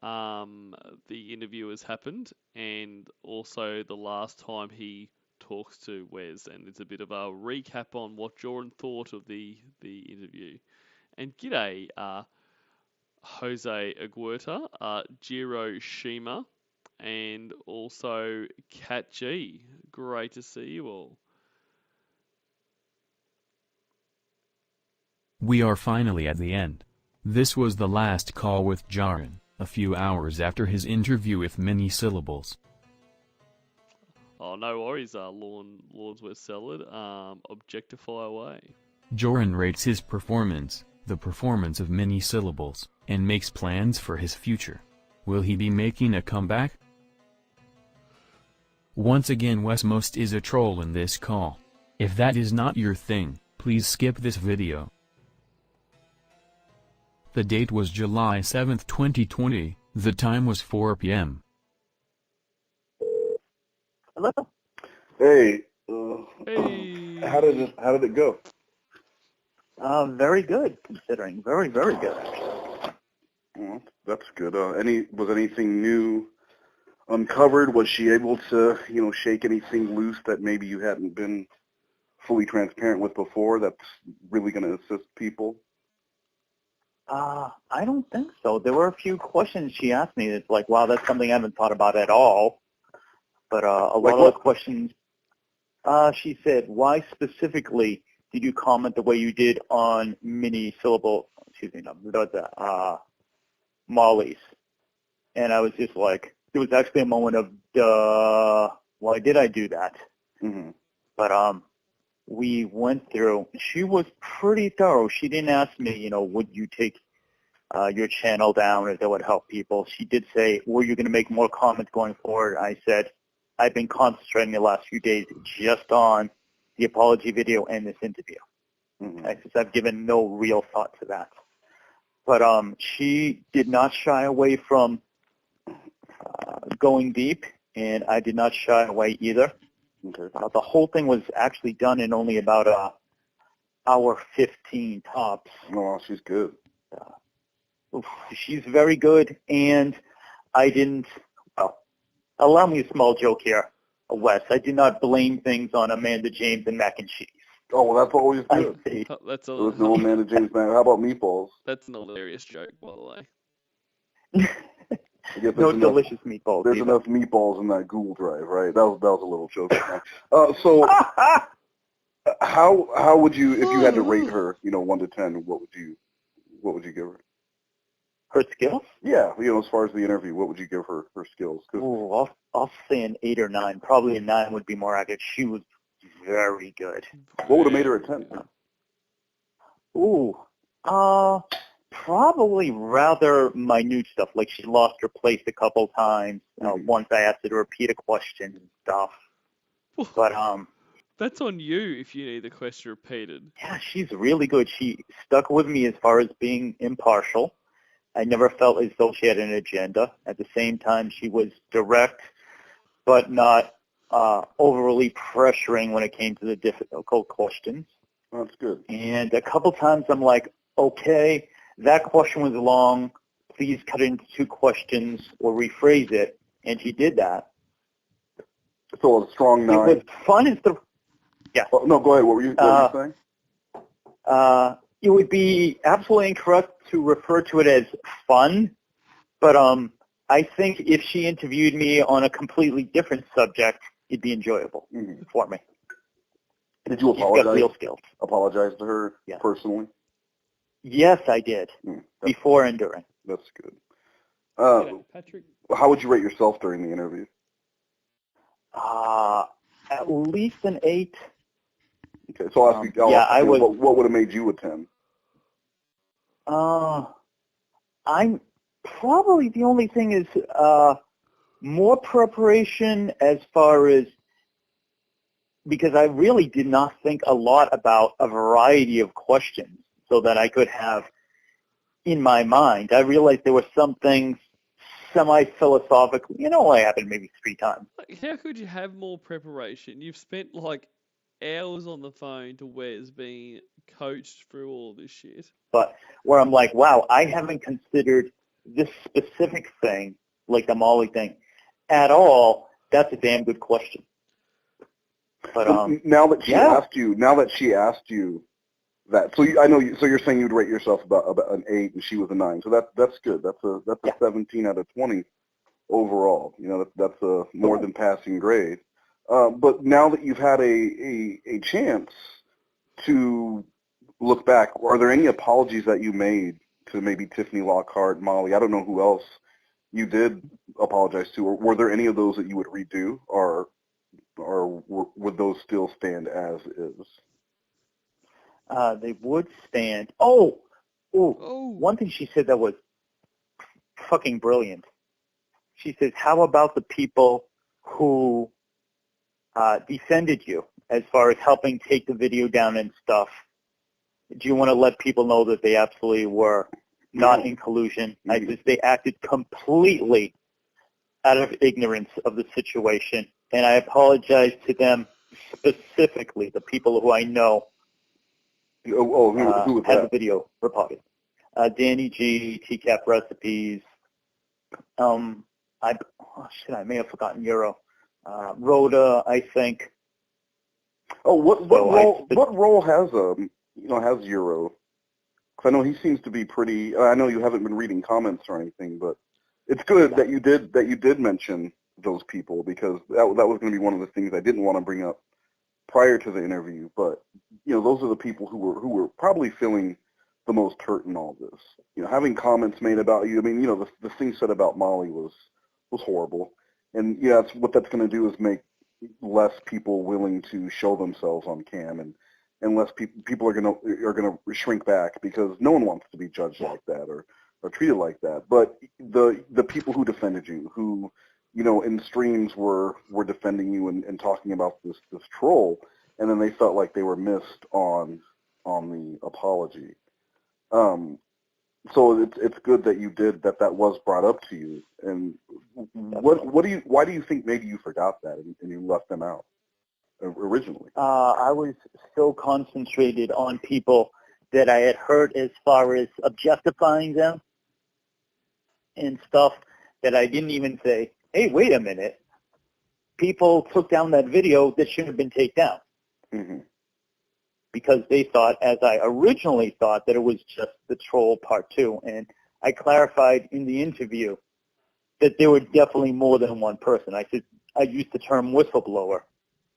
the interview has happened, and also the last time he talks to Wes, and it's a bit of a recap on what Jordan thought of the interview. And g'day, Jose Aguirre, Jiro Shima, and also Kat G. Great to see you all. We are finally at the end. This was the last call with Jaron, a few hours after his interview with Mini Syllables. Oh, no worries, Lords West Salad. Objectify away. Joran rates his performance, the performance of Mini Syllables, and makes plans for his future. Will he be making a comeback? Once again, Wes Most is a troll in this call. If that is not your thing, please skip this video. The date was July 7, 2020, the time was 4 p.m. Hello? Hey. Hey. How did it go? Very good, considering. Very, very good. Well, that's good. Was anything new uncovered? Was she able to, shake anything loose that maybe you hadn't been fully transparent with before that's really going to assist people? I don't think so. There were a few questions she asked me that's like, wow, that's something I haven't thought about at all. But a lot of the questions, she said, why specifically did you comment the way you did on Molly's? And I was just like, there was actually a moment of, duh, why did I do that? Mm-hmm. But we went through, she was pretty thorough. She didn't ask me, would you take your channel down if that would help people. She did say, were you going to make more comments going forward? I said, I've been concentrating the last few days just on the apology video and this interview. Mm-hmm. I said, I've given no real thought to that. But she did not shy away from going deep, and I did not shy away either. Okay. The whole thing was actually done in only about an hour 15 tops. Oh, she's good. She's very good, and I didn't, allow me a small joke here, Wes. I did not blame things on Amanda James and mac and cheese. Oh, well, that's always good. That's There was no Amanda James man. How about meatballs? That's an hilarious joke, by the way. No delicious meatballs. There's enough meatballs in that Google Drive, right? That was a little joke. So, how would you, if you had to rate her, 1 to 10, what would you give her? Her skills? Yeah, as far as the interview, what would you give her skills? Ooh, I'll say an 8 or 9. Probably a 9 would be more accurate. She was very good. What would have made her a 10? Ooh, probably rather minute stuff. Like she lost her place a couple times. Once I asked her to repeat a question and stuff. But that's on you if you need the question repeated. Yeah, she's really good. She stuck with me as far as being impartial. I never felt as though she had an agenda. At the same time, she was direct, but not overly pressuring when it came to the difficult questions. That's good. And a couple times I'm like, okay, that question was long. Please cut it into 2 questions or rephrase it. And she did that. So a strong 9. It was fun. Yeah. Oh, no, go ahead. What were you saying? It would be absolutely incorrect to refer to it as fun, but I think if she interviewed me on a completely different subject, it'd be enjoyable for me. Did you apologize? She's got real skills. Apologize to her personally? Yes, I did. Before and during. That's good. Patrick? How would you rate yourself during the interview? At least an 8. Okay, so I'll ask you, what would have made you a 10? I'm probably, the only thing is more preparation as far as, because I really did not think a lot about a variety of questions so that I could have in my mind. I realized there were some things semi-philosophically, what happened maybe 3 times. How could you have more preparation? You've spent hours on the phone to Wes being coached through all this shit. But where I'm like, wow, I haven't considered this specific thing, like the Molly thing, at all. That's a damn good question. But now that she asked you that, so I know. So you're saying you'd rate yourself about an 8, and she was a 9. So that's good. That's a 17 out of 20 overall. That's a more than passing grade. But now that you've had a chance to look back, are there any apologies that you made to maybe Tiffany Lockhart, Molly? I don't know who else you did apologize to, or were there any of those that you would redo, or would those still stand as is? They would stand. One thing she said that was fucking brilliant. She says, how about the people who defended you as far as helping take the video down and stuff? Do you want to let people know that they absolutely were not in collusion? I said they acted completely out of ignorance of the situation, and I apologize to them specifically, the people who I know who was had that? the video reported. Danny G, TCAP Recipes, I may have forgotten Euro. Rhoda, I think. Oh, what role has has Euro? Because I know he seems to be pretty. I know you haven't been reading comments or anything, but it's good that you did mention those people, because that was going to be one of the things I didn't want to bring up prior to the interview. But those are the people who were probably feeling the most hurt in all this. Having comments made about you. I mean, the thing said about Molly was horrible, and that's what that's going to do, is make less people willing to show themselves on cam, and less people are gonna shrink back, because no one wants to be judged like that or treated like that. But the people who defended you, who in streams were defending you and talking about this troll, and then they felt like they were missed on the apology. So it's good that you did that was brought up to you. And why do you think maybe you forgot that and you left them out originally? I was so concentrated on people that I had hurt as far as objectifying them and stuff, that I didn't even say, hey, wait a minute. People took down that video that should have been taken down. Mm-hmm. Because they thought, as I originally thought, that it was just the troll part 2. And I clarified in the interview that there were definitely more than one person. I said I used the term whistleblower.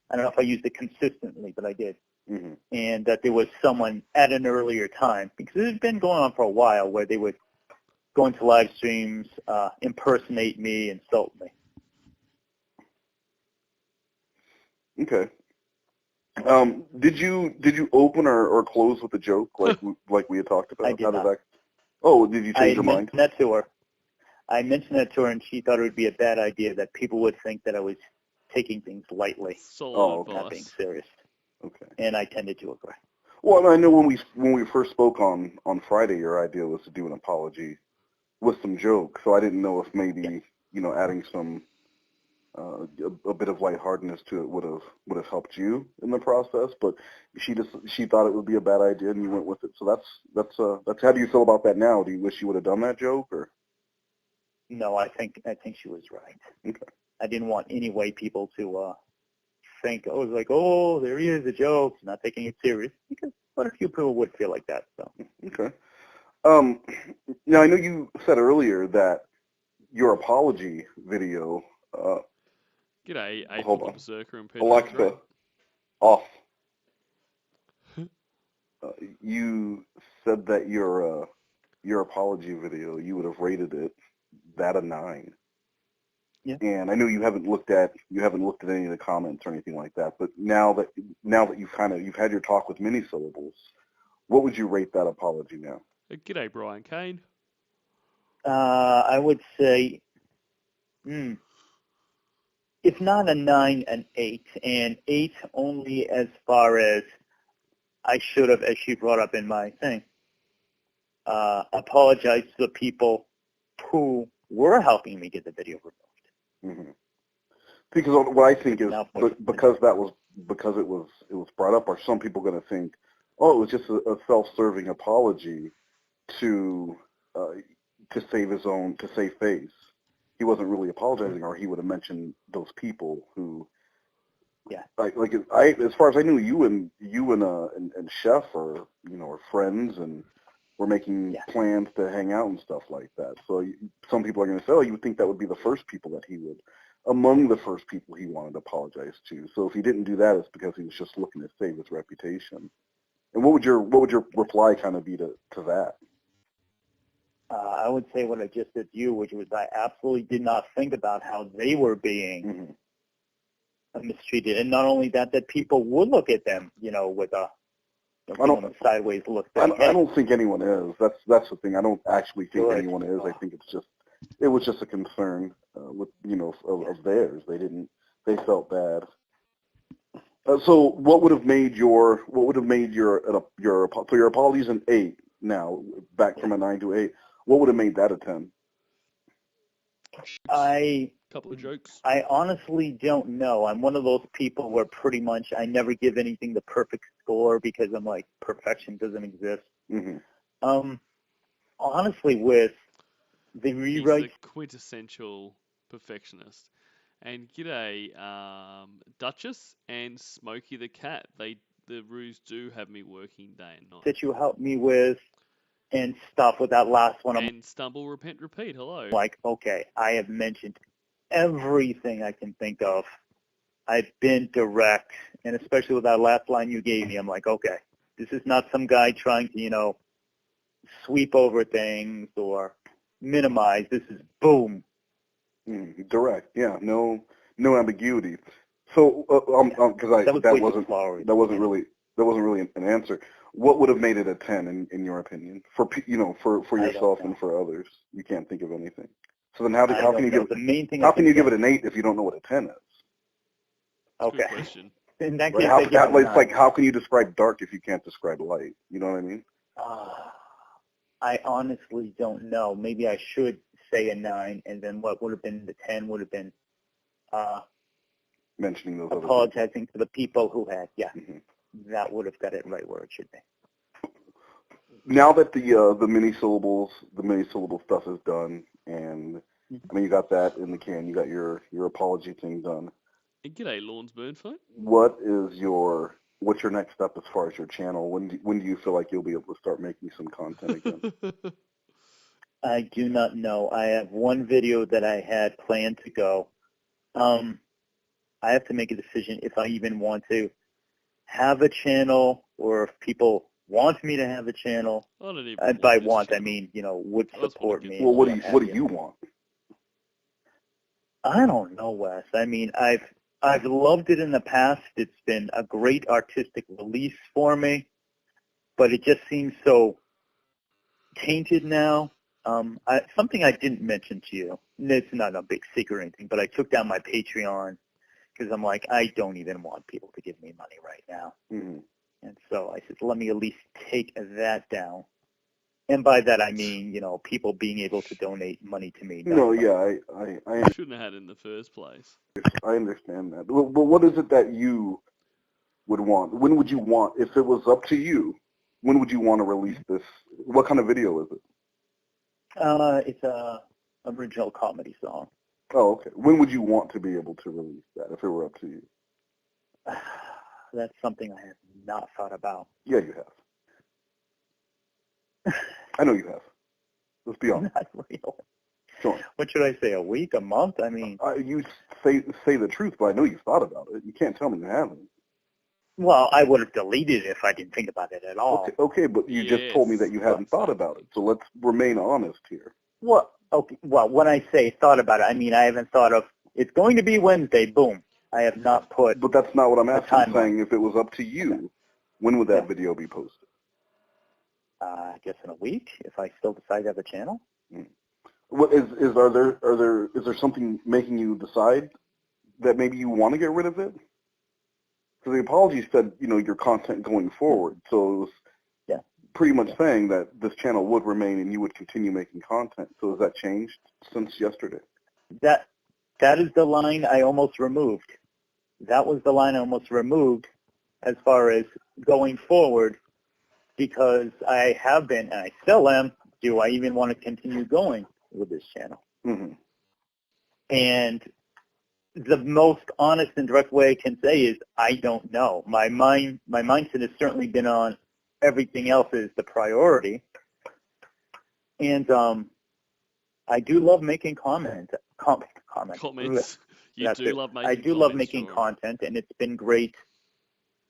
I don't know if I used it consistently, but I did. Mm-hmm. And that there was someone at an earlier time, because it had been going on for a while, where they would go into live streams, impersonate me, insult me. Okay. Did you open or close with a joke like we had talked about? I did not. Oh, did you change your mind? I mentioned that to her, and she thought it would be a bad idea, that people would think that I was taking things lightly, not being serious. Okay. And I tended to agree. Well, I know when we first spoke on Friday, your idea was to do an apology with some jokes. So I didn't know if maybe adding some a bit of lightheartedness to it would have helped you in the process. But she thought it would be a bad idea, and you went with it. So that's how do you feel about that now? Do you wish you would have done that joke, or? No, I think she was right. Okay. I didn't want any way people to think, oh, there he is, a joke, not taking it serious, because quite a few people would feel like that. So. Okay. Now I know you said earlier that your apology video. G'day, Hold April on. Berserker and Alexa, off. You said that your apology video, you would have rated it that a 9. Yeah. And I know you haven't looked at any of the comments or anything like that. But now that you've had your talk with many syllables, what would you rate that apology now? G'day, Brian Kane. I would say, if not a 9, an 8. And 8 only as far as I should have, as she brought up in my thing, apologize to the people who were helping me get the video removed. Mm-hmm. Because what I think is because it was brought up, are some people going to think, oh, it was just a self-serving apology to save face. He wasn't really apologizing, or he would have mentioned those people who. Yeah. As far as I knew, you and Chef are friends, and we're making plans to hang out and stuff like that. So some people are going to say, oh, you would think that would be the first people that he would, among the first people he wanted to apologize to. So if he didn't do that, it's because he was just looking to save his reputation. And what would your reply kind of be to that? I would say what I just did to you, which was I absolutely did not think about how they were being mistreated. And not only that people would look at them, with a sideways look. I don't think anyone is. That's the thing. I don't actually think anyone is. I think it was just a concern with of theirs. They felt bad. So what would have made your apologies an 8 now, back from a 9 to 8? What would have made that a 10? Couple of jokes. I honestly don't know. I'm one of those people where pretty much I never give anything the perfect score, because I'm like, perfection doesn't exist. Mm-hmm. Honestly, with the rewrite, He's the quintessential perfectionist. And g'day, Duchess and Smokey the cat. The Roos do have me working day and night. That you helped me with and stuff with that last one. I'm And Stumble, Repent, Repeat. Hello. like, okay, I have mentioned everything I can think of. I've been direct, and especially with that last line you gave me, I'm like, okay, this is not some guy trying to, sweep over things or minimize. This is boom. Direct, yeah, no ambiguity. So, because that wasn't really an answer. What would have made it a 10 in your opinion? For yourself and for others, you can't think of anything. So then how can you give it an 8 if you don't know what a 10 is? That's Okay. a good question. In that Right? case, It's like how can you describe dark if you can't describe light? You know what I mean? I honestly don't know. Maybe I should say a 9, and then what would have been the 10 would have been Mentioning those apologizing to the people who had. Yeah, Mm-hmm. that would have got it right where it should be. Now that the mini syllable stuff is done, and I mean you got that in the can, you got your apology thing done. And g'day, Lawns Burnfoot. What's your next step as far as your channel? When do you feel like you'll be able to start making some content again? I do not know. I have one video that I had planned to go. I have to make a decision if I even want to have a channel or if people want me to have a channel. I don't even And by want, I mean, would support me. Well, what do you want? I don't know, Wes. I mean, I've loved it in the past. It's been a great artistic release for me, but it just seems so tainted now. Something I didn't mention to you, and it's not a big secret or anything, but I took down my Patreon because I'm like, I don't even want people to give me money right now. Mm-hmm. And so I said, let me at least take that down. And by that I mean, people being able to donate money to me. No, yeah, I shouldn't have had it in the first place. I understand that. But what is it that you would want? When would you want, if it was up to you, when would you want to release this? What kind of video is it? It's a original comedy song. Oh, okay. When would you want to be able to release that if it were up to you? That's something I have not thought about. Yeah, you have. I know you have. Let's be honest. Not real. Sure. What should I say, a week, a month? I mean... You say the truth, but I know you've thought about it. You can't tell me you haven't. Well, I would have deleted it if I didn't think about it at all. Okay, but you just told me that you hadn't thought about it. So let's remain honest here. Well, okay. Well, when I say thought about it, I mean I haven't thought of, it's going to be Wednesday, boom. I have not put... But that's not what I'm asking. I'm saying if it was up to you, when would that video be posted? I guess in a week, if I still decide to have a channel. What is there something making you decide that maybe you want to get rid of it? Because the apology said, your content going forward. So it was pretty much saying that this channel would remain and you would continue making content. So has that changed since yesterday? That is the line I almost removed. That was the line I almost removed as far as going forward, because I have been, and I still am, do I even want to continue going with this channel? Mm-hmm. And the most honest and direct way I can say is I don't know. My mindset has certainly been on everything else is the priority. And I do love making comments. You do love making I do love making content, and it's been great.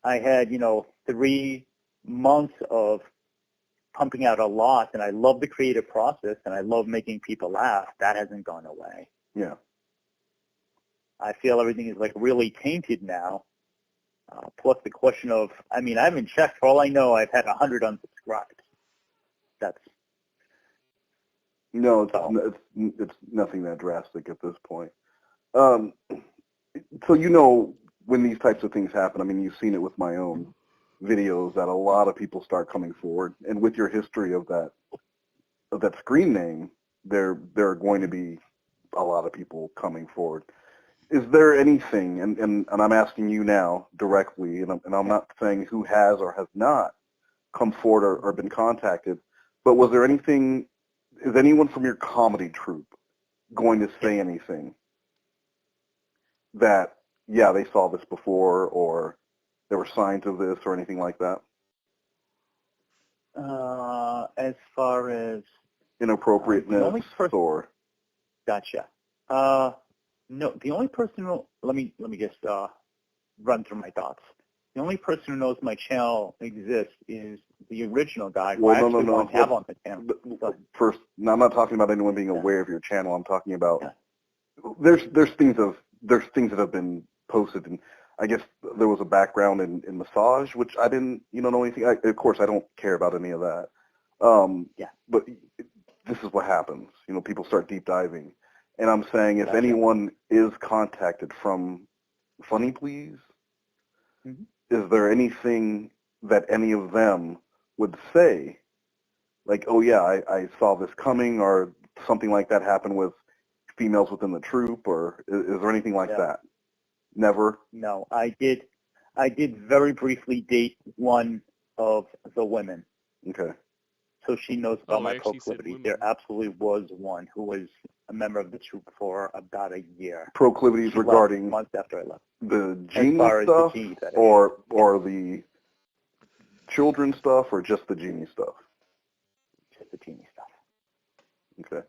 I had, 3 months of pumping out a lot, and I love the creative process, and I love making people laugh. That hasn't gone away. Yeah. I feel everything is really tainted now. Plus the question of, I haven't checked. For all I know, I've had 100 unsubscribes. That's... No, it's nothing that drastic at this point. So when these types of things happen, you've seen it with my own videos that a lot of people start coming forward, and with your history of that screen name, there are going to be a lot of people coming forward. Is there anything, and I'm asking you now directly, and I'm not saying who has or has not come forward or been contacted, but was there anything? Is anyone from your comedy troupe going to say anything that, yeah, they saw this before, or there were signs of this, or anything like that? As far as the Inappropriateness, only person, or gotcha. No, the only person who, let me just run through my thoughts. The only person who knows my channel exists is the original guy who I actually want to have on the channel. First, now I'm not talking about anyone being aware of your channel. I'm talking about Yeah. there's things that have been posted, and I guess there was a background in massage, which I didn't know anything. Of course, I don't care about any of that. Yeah. But this is what happens. People start deep diving, and I'm saying if Gotcha. anyone is contacted from Funny Please, Mhm. is there anything that any of them would say, like, oh yeah, I saw this coming, or something like that happened with females within the troop, or is there anything like that? Never? No, I did very briefly date one of the women. Okay. So she knows about Oh, my I actually said proclivity. women. There absolutely was one who was a member of the troop for about a year. Proclivities She left regarding months after I left. the As genie far as stuff, the genie fetish. or the children stuff, or just the genie stuff? Just the genie stuff. Okay.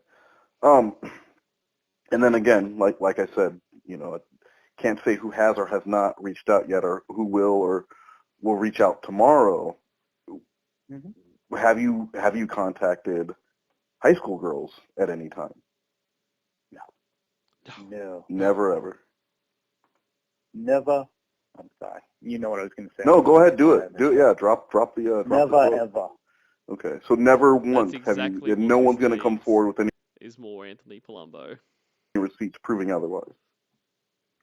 And then again, like I said, I can't say who has or has not reached out yet, or who will or will reach out tomorrow. Mm-hmm. Have you contacted high school girls at any time? No. Never ever. Never. I'm sorry. You know what I was going to say. No, go ahead, do it. Do it. Yeah, drop the. Never ever. Okay, so never once exactly have you. what No this one's going to come needs. forward with any Is more Anthony Palumbo. receipts proving otherwise.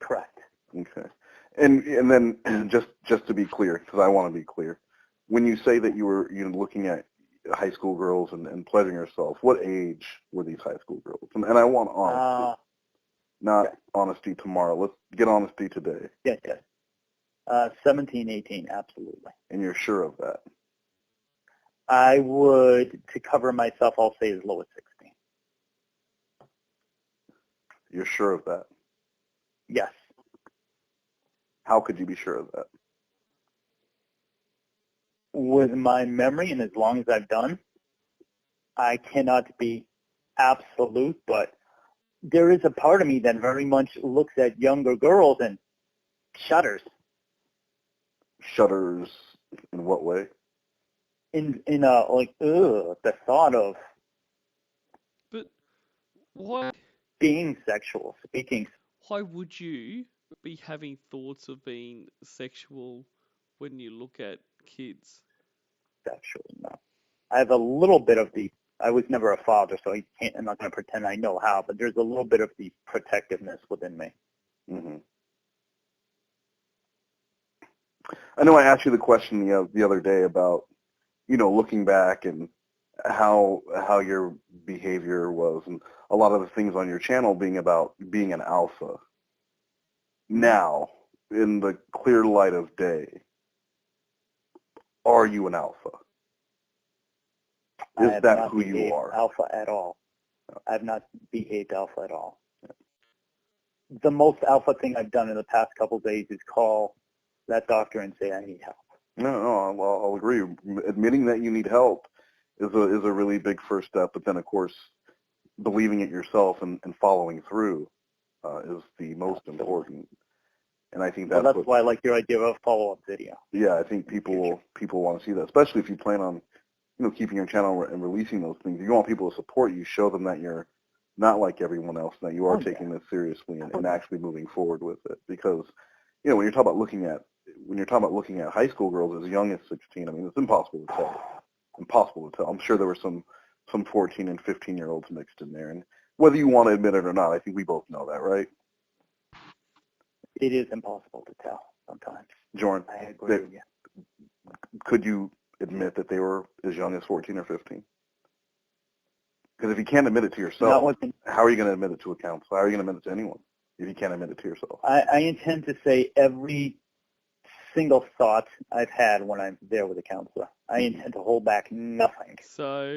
Correct. Okay, and then just to be clear, because I want to be clear, when you say that you were looking at high school girls and pleasuring yourself, what age were these high school girls? And I want honesty, not honesty tomorrow. Let's get honesty today. Yes. 17, 18, absolutely. And you're sure of that? I would, to cover myself, I'll say as low as 16. You're sure of that? Yes. How could you be sure of that? With my memory, and as long as I've done, I cannot be absolute, but there is a part of me that very much looks at younger girls and shudders. Shudders in what way? In like, the thought of But why being sexual, speaking would you be having thoughts of being sexual when you look at kids? sexually. No. I have a little bit of I was never a father, so I'm not going to pretend I know how, but there's a little bit of the protectiveness within me. Mm-hmm. I know I asked you the question the other day about, looking back and how your behavior was, and a lot of the things on your channel being about being an alpha. Now, in the clear light of day, are you an alpha? Is that who you are? Alpha at all. I have not behaved alpha at all. The most alpha thing I've done in the past couple of days is call that doctor and say I need help. No, I'll agree. Admitting that you need help is a really big first step, but then of course believing it yourself and following through is the most important. And I think that's why I like your idea of a follow-up video. Yeah, I think people want to see that, especially if you plan on keeping your channel and releasing those things. If you want people to support you, show them that you're not like everyone else, that you are taking this seriously and actually moving forward with it. Because when you're talking about looking at high school girls as young as 16, I mean, it's impossible to tell. Impossible to tell. I'm sure there were some 14 and 15-year-olds mixed in there, and whether you want to admit it or not, I think we both know that, right? It is impossible to tell sometimes. Jordan, I agree with you. Could you admit that they were as young as 14 or 15? Because if you can't admit it to yourself, how are you going to admit it to a counselor? How are you going to admit it to anyone if you can't admit it to yourself? I intend to say every single thought I've had when I'm there with a counselor. I intend to hold back nothing. So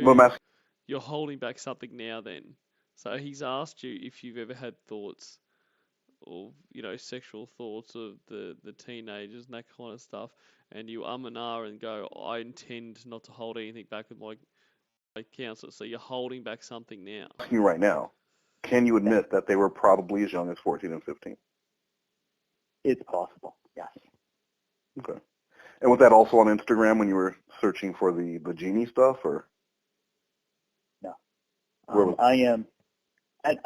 you're holding back something now then. So he's asked you if you've ever had thoughts sexual thoughts of the teenagers and that kind of stuff, and you and ah and go, I intend not to hold anything back with my counselor. So you're holding back something now. Asking you right now, can you admit that they were probably as young as 14 and 15? It's possible, yes. Okay. And was that also on Instagram when you were searching for the genie stuff, or? No. Where was I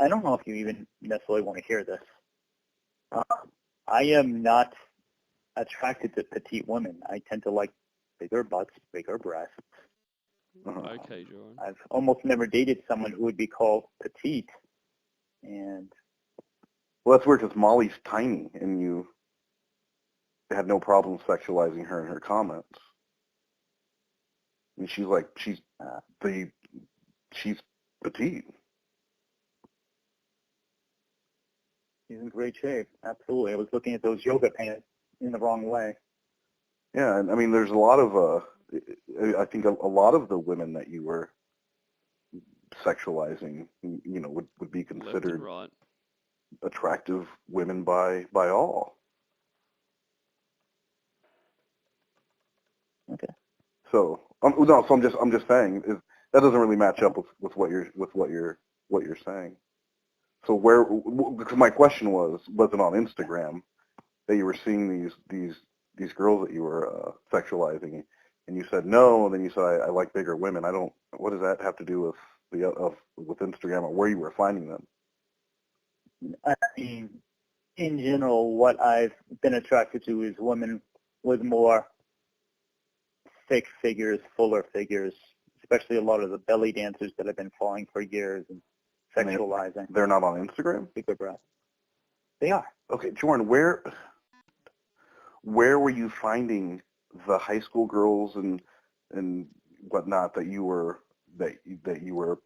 don't know if you even necessarily want to hear this. I am not attracted to petite women. I tend to like bigger butts, bigger breasts. Okay, Jordan. I've almost never dated someone who would be called petite. And Well, that's weird because Molly's tiny, and you had no problem sexualizing her in her comments. I mean, she's petite. she's in great shape. Absolutely. I was looking at those yoga pants in the wrong way. Yeah, and I mean, there's a lot of, I think a lot of the women that you were sexualizing, would be Left and considered right. attractive women by all. Okay. So no, so I'm just saying that doesn't really match up with what you're saying. So because my question wasn't on Instagram that you were seeing these girls that you were sexualizing, and you said no, and then you said I like bigger women. What does that have to do with Instagram or where you were finding them? I mean, in general, what I've been attracted to is women with more thick figures, fuller figures, especially a lot of the belly dancers that I've been following for years and sexualizing. They're not on Instagram? Bigger breasts. They are. Okay, Jordan, where were you finding the high school girls and whatnot that you were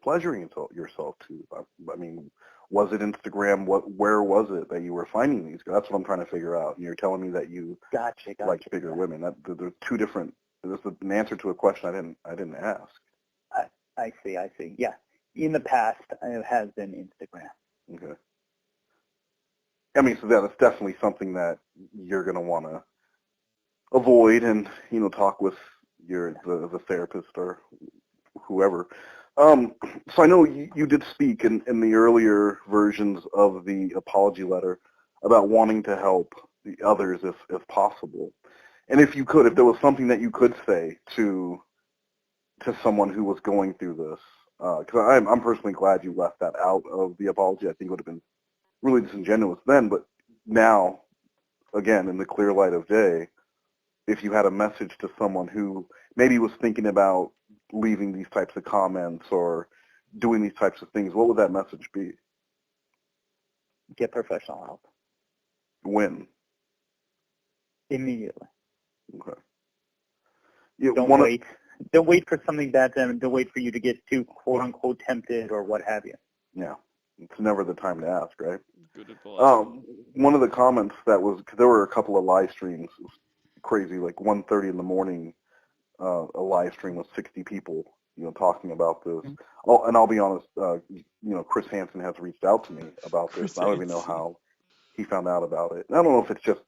pleasuring yourself to? I mean, was it Instagram? Where was it that you were finding these? That's what I'm trying to figure out. And you're telling me that you Gotcha. like bigger women. There's two different. This is an answer to a question I didn't ask. I see. Yeah. In the past, it has been Instagram. Okay. I mean, so that's definitely something that you're going to want to avoid and, talk with the therapist or whoever. So I know you did speak in the earlier versions of the apology letter about wanting to help the others if possible. And if there was something that you could say to someone who was going through this, because I'm personally glad you left that out of the apology. I think it would have been really disingenuous then, but now, again, in the clear light of day, if you had a message to someone who maybe was thinking about leaving these types of comments or doing these types of things, what would that message be? Get professional help. When? Immediately. Okay. Yeah, Don't wait. Don't wait for something bad to happen. Don't wait for you to get too quote-unquote tempted or what have you. Yeah. It's never the time to ask, right? Good advice. One of the comments cause there were a couple of live streams, it was crazy, like 1:30 in the morning, a live stream with 60 people, talking about this. Mm-hmm. And I'll be honest, Chris Hansen has reached out to me about this. I don't even know how he found out about it. And I don't know if it's just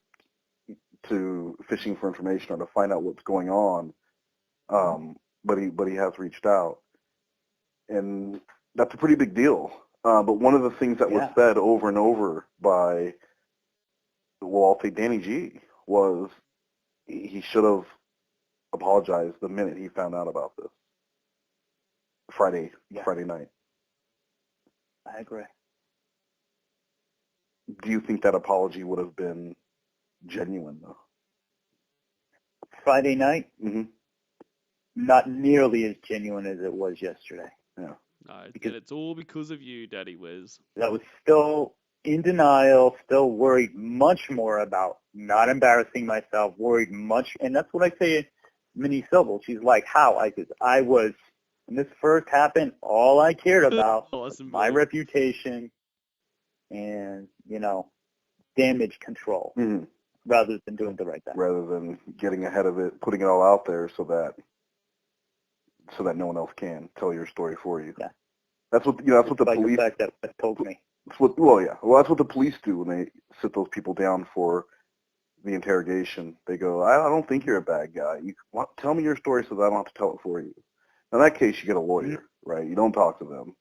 to fishing for information or to find out what's going on. But he has reached out, and that's a pretty big deal. But one of the things that was said over and over by, I'll say Danny G, was he should have apologized the minute he found out about this. Friday night. I agree. Do you think that apology would have been genuine, though? Friday night? Mm-hmm. Not nearly as genuine as it was yesterday. Yeah. No, and it's all because of you, Daddy Wes. I was still in denial, still worried much more about not embarrassing myself, worried much, and that's what I say in many syllables. She's like, how? I was, when this first happened, all I cared about was my reputation and, damage control, rather than doing the right thing. Rather than getting ahead of it, putting it all out there so that no one else can tell your story for you. Yeah. That's what the police. The fact that told me. That's what the police do when they sit those people down for the interrogation, they go, I don't think you're a bad guy. Tell me your story so that I don't have to tell it for you. In that case, you get a lawyer, right? You don't talk to them.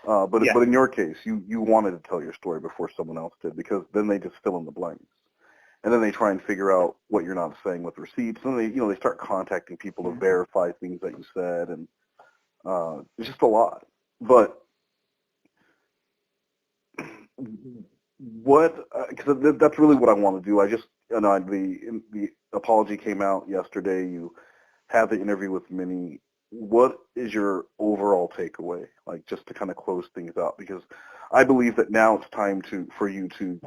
But in your case, you wanted to tell your story before someone else did, because then they just fill in the blanks. And then they try and figure out what you're not saying with receipts. And they start contacting people to verify things that you said. And it's just a lot. But because that's really what I want to do. The apology came out yesterday. You had the interview with Minnie. What is your overall takeaway, like, just to kind of close things out? Because I believe that now it's time for you to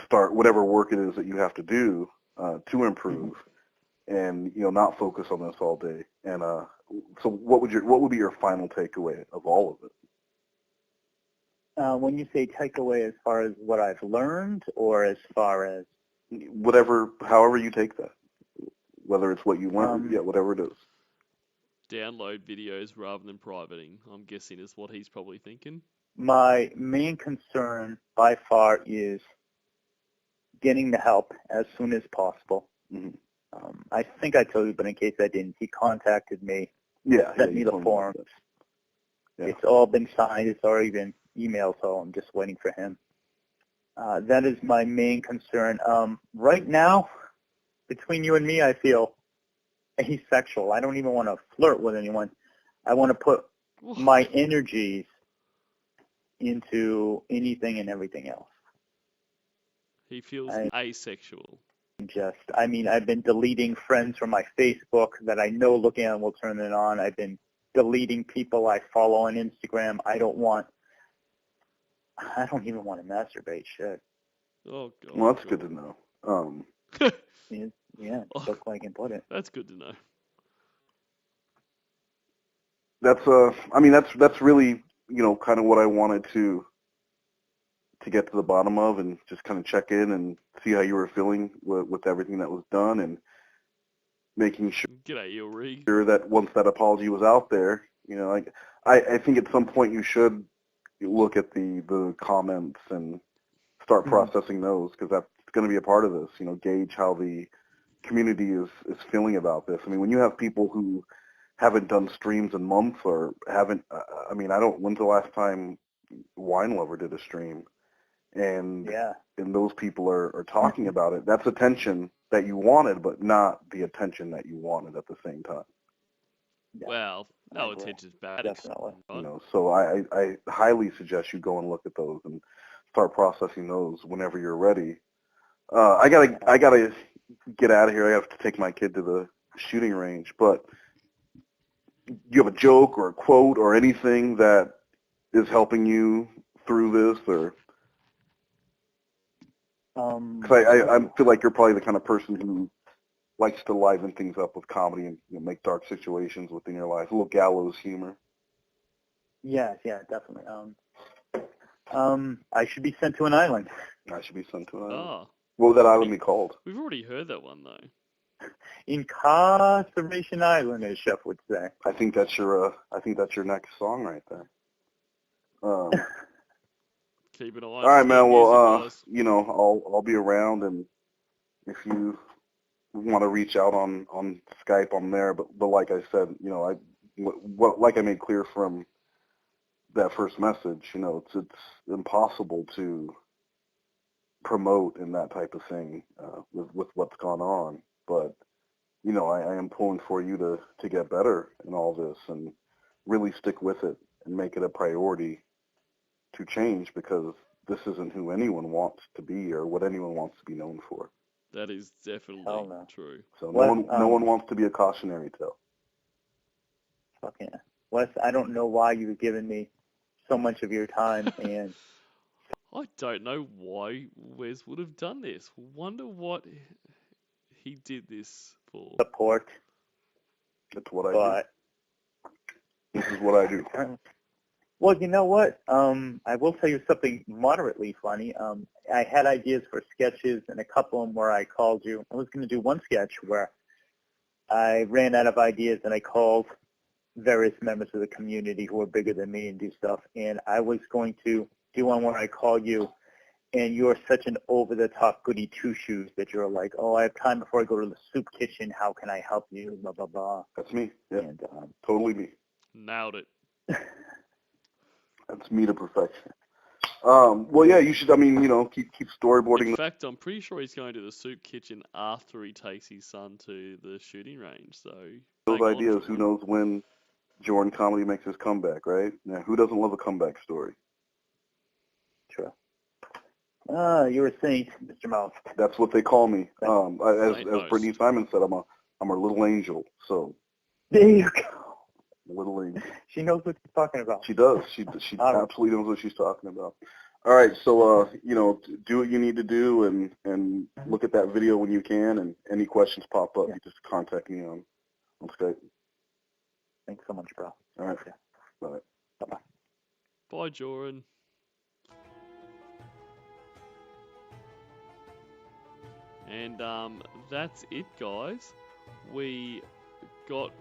start whatever work it is that you have to do to improve, and not focus on this all day. And so, what would be your final takeaway of all of it? When you say takeaway, as far as what I've learned, or as far as however you take that, whether it's what you learned, whatever it is. Download videos rather than privating, I'm guessing, is what he's probably thinking. My main concern by far is getting the help as soon as possible. I think I told you, but in case I didn't, he contacted me, sent me the forms. It's all been signed. It's already been emailed, so I'm just waiting for him. That is my main concern. Right now, between you and me, I feel asexual. I don't even want to flirt with anyone. I want to put my energies into anything and everything else. He feels asexual. I've been deleting friends from my Facebook that I know looking at them will turn it on. I've been deleting people I follow on Instagram. I don't even want to masturbate. Shit. Oh, God. Well, that's good to know. Yeah, that's how I can put it. That's good to know. That's really, kind of what I wanted to get to the bottom of, and just kind of check in and see how you were feeling with everything that was done, and making sure that once that apology was out there, I think at some point you should look at the comments and start processing those, because that's going to be a part of this, gauge how the community is feeling about this. I mean, when you have people who haven't done streams in months, or haven't, when's the last time Wine Lover did a stream? And those people are talking about it. That's attention that you wanted, but not the attention that you wanted at the same time. Well, no attention's bad. Definitely. So I highly suggest you go and look at those and start processing those whenever you're ready. I gotta get out of here. I have to take my kid to the shooting range. But do you have a joke or a quote or anything that is helping you through this, or? Because I feel like you're probably the kind of person who likes to liven things up with comedy and make dark situations within your life, a little gallows humor. Yeah, definitely. I should be sent to an island. I should be sent to an island. Oh. What would that island be called? We've already heard that one, though. Incarceration Island, as Chef would say. I think that's your next song right there. Keep an eye. All right, man. Well, I'll be around, and if you want to reach out on Skype, I'm there. But like I said, like I made clear from that first message, it's impossible to promote in that type of thing with what's gone on. But I am pulling for you to get better in all this, and really stick with it and make it a priority to change, because this isn't who anyone wants to be or what anyone wants to be known for. That is definitely true. So no one wants to be a cautionary tale. Fuck yeah. Wes, I don't know why you've given me so much of your time, and I don't know why Wes would have done this. Wonder what he did this for. Support. That's what I do. This is what I do. Well, you know what? I will tell you something moderately funny. I had ideas for sketches, and a couple of them where I called you. I was going to do one sketch where I ran out of ideas, and I called various members of the community who are bigger than me and do stuff. And I was going to do one where I call you and you're such an over-the-top goody two-shoes that you're like, oh, I have time before I go to the soup kitchen. How can I help you? Blah, blah, blah. That's me. Yeah, And totally me. Nailed it. That's me to perfection. Well, yeah, you should. I mean, keep storyboarding. In fact, I'm pretty sure he's going to the soup kitchen after he takes his son to the shooting range. So Those hang on, ideas. Who knows when Jordan Comedy makes his comeback, right? Now, who doesn't love a comeback story? Sure. You're a saint, Mr. Mouse. That's what they call me. As Saint Mouse. Brittany Simon said, I'm a little angel. So There you go. little angel. She knows what she's talking about. She does. She absolutely knows what she's talking about. All right, so do what you need to do and look at that video when you can, and any questions pop up, you just contact me on Skype. Thanks so much, bro. All right. Okay. Bye. Bye-bye. Bye, Joran. And that's it, guys. We got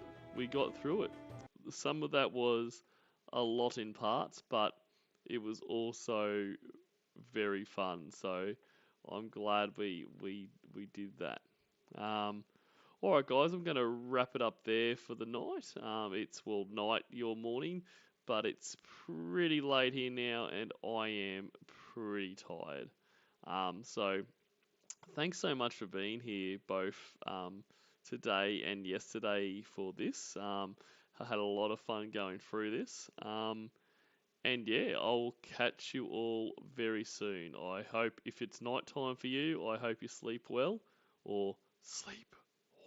through it. Some of that was a lot in parts, but it was also very fun. So I'm glad we did that. All right, guys, I'm going to wrap it up there for the night. It's night, your morning, but it's pretty late here now, and I am pretty tired. So thanks so much for being here, both today and yesterday for this. I had a lot of fun going through this. And yeah, I'll catch you all very soon. I hope if it's night time for you, I hope you sleep well, or sleep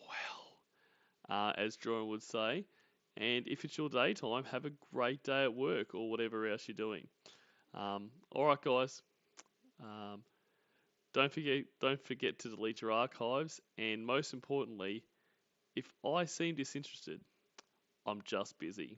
well, as Jordan would say. And if it's your daytime, have a great day at work or whatever else you're doing. All right, guys. Don't forget to delete your archives. And most importantly, if I seem disinterested, I'm just busy.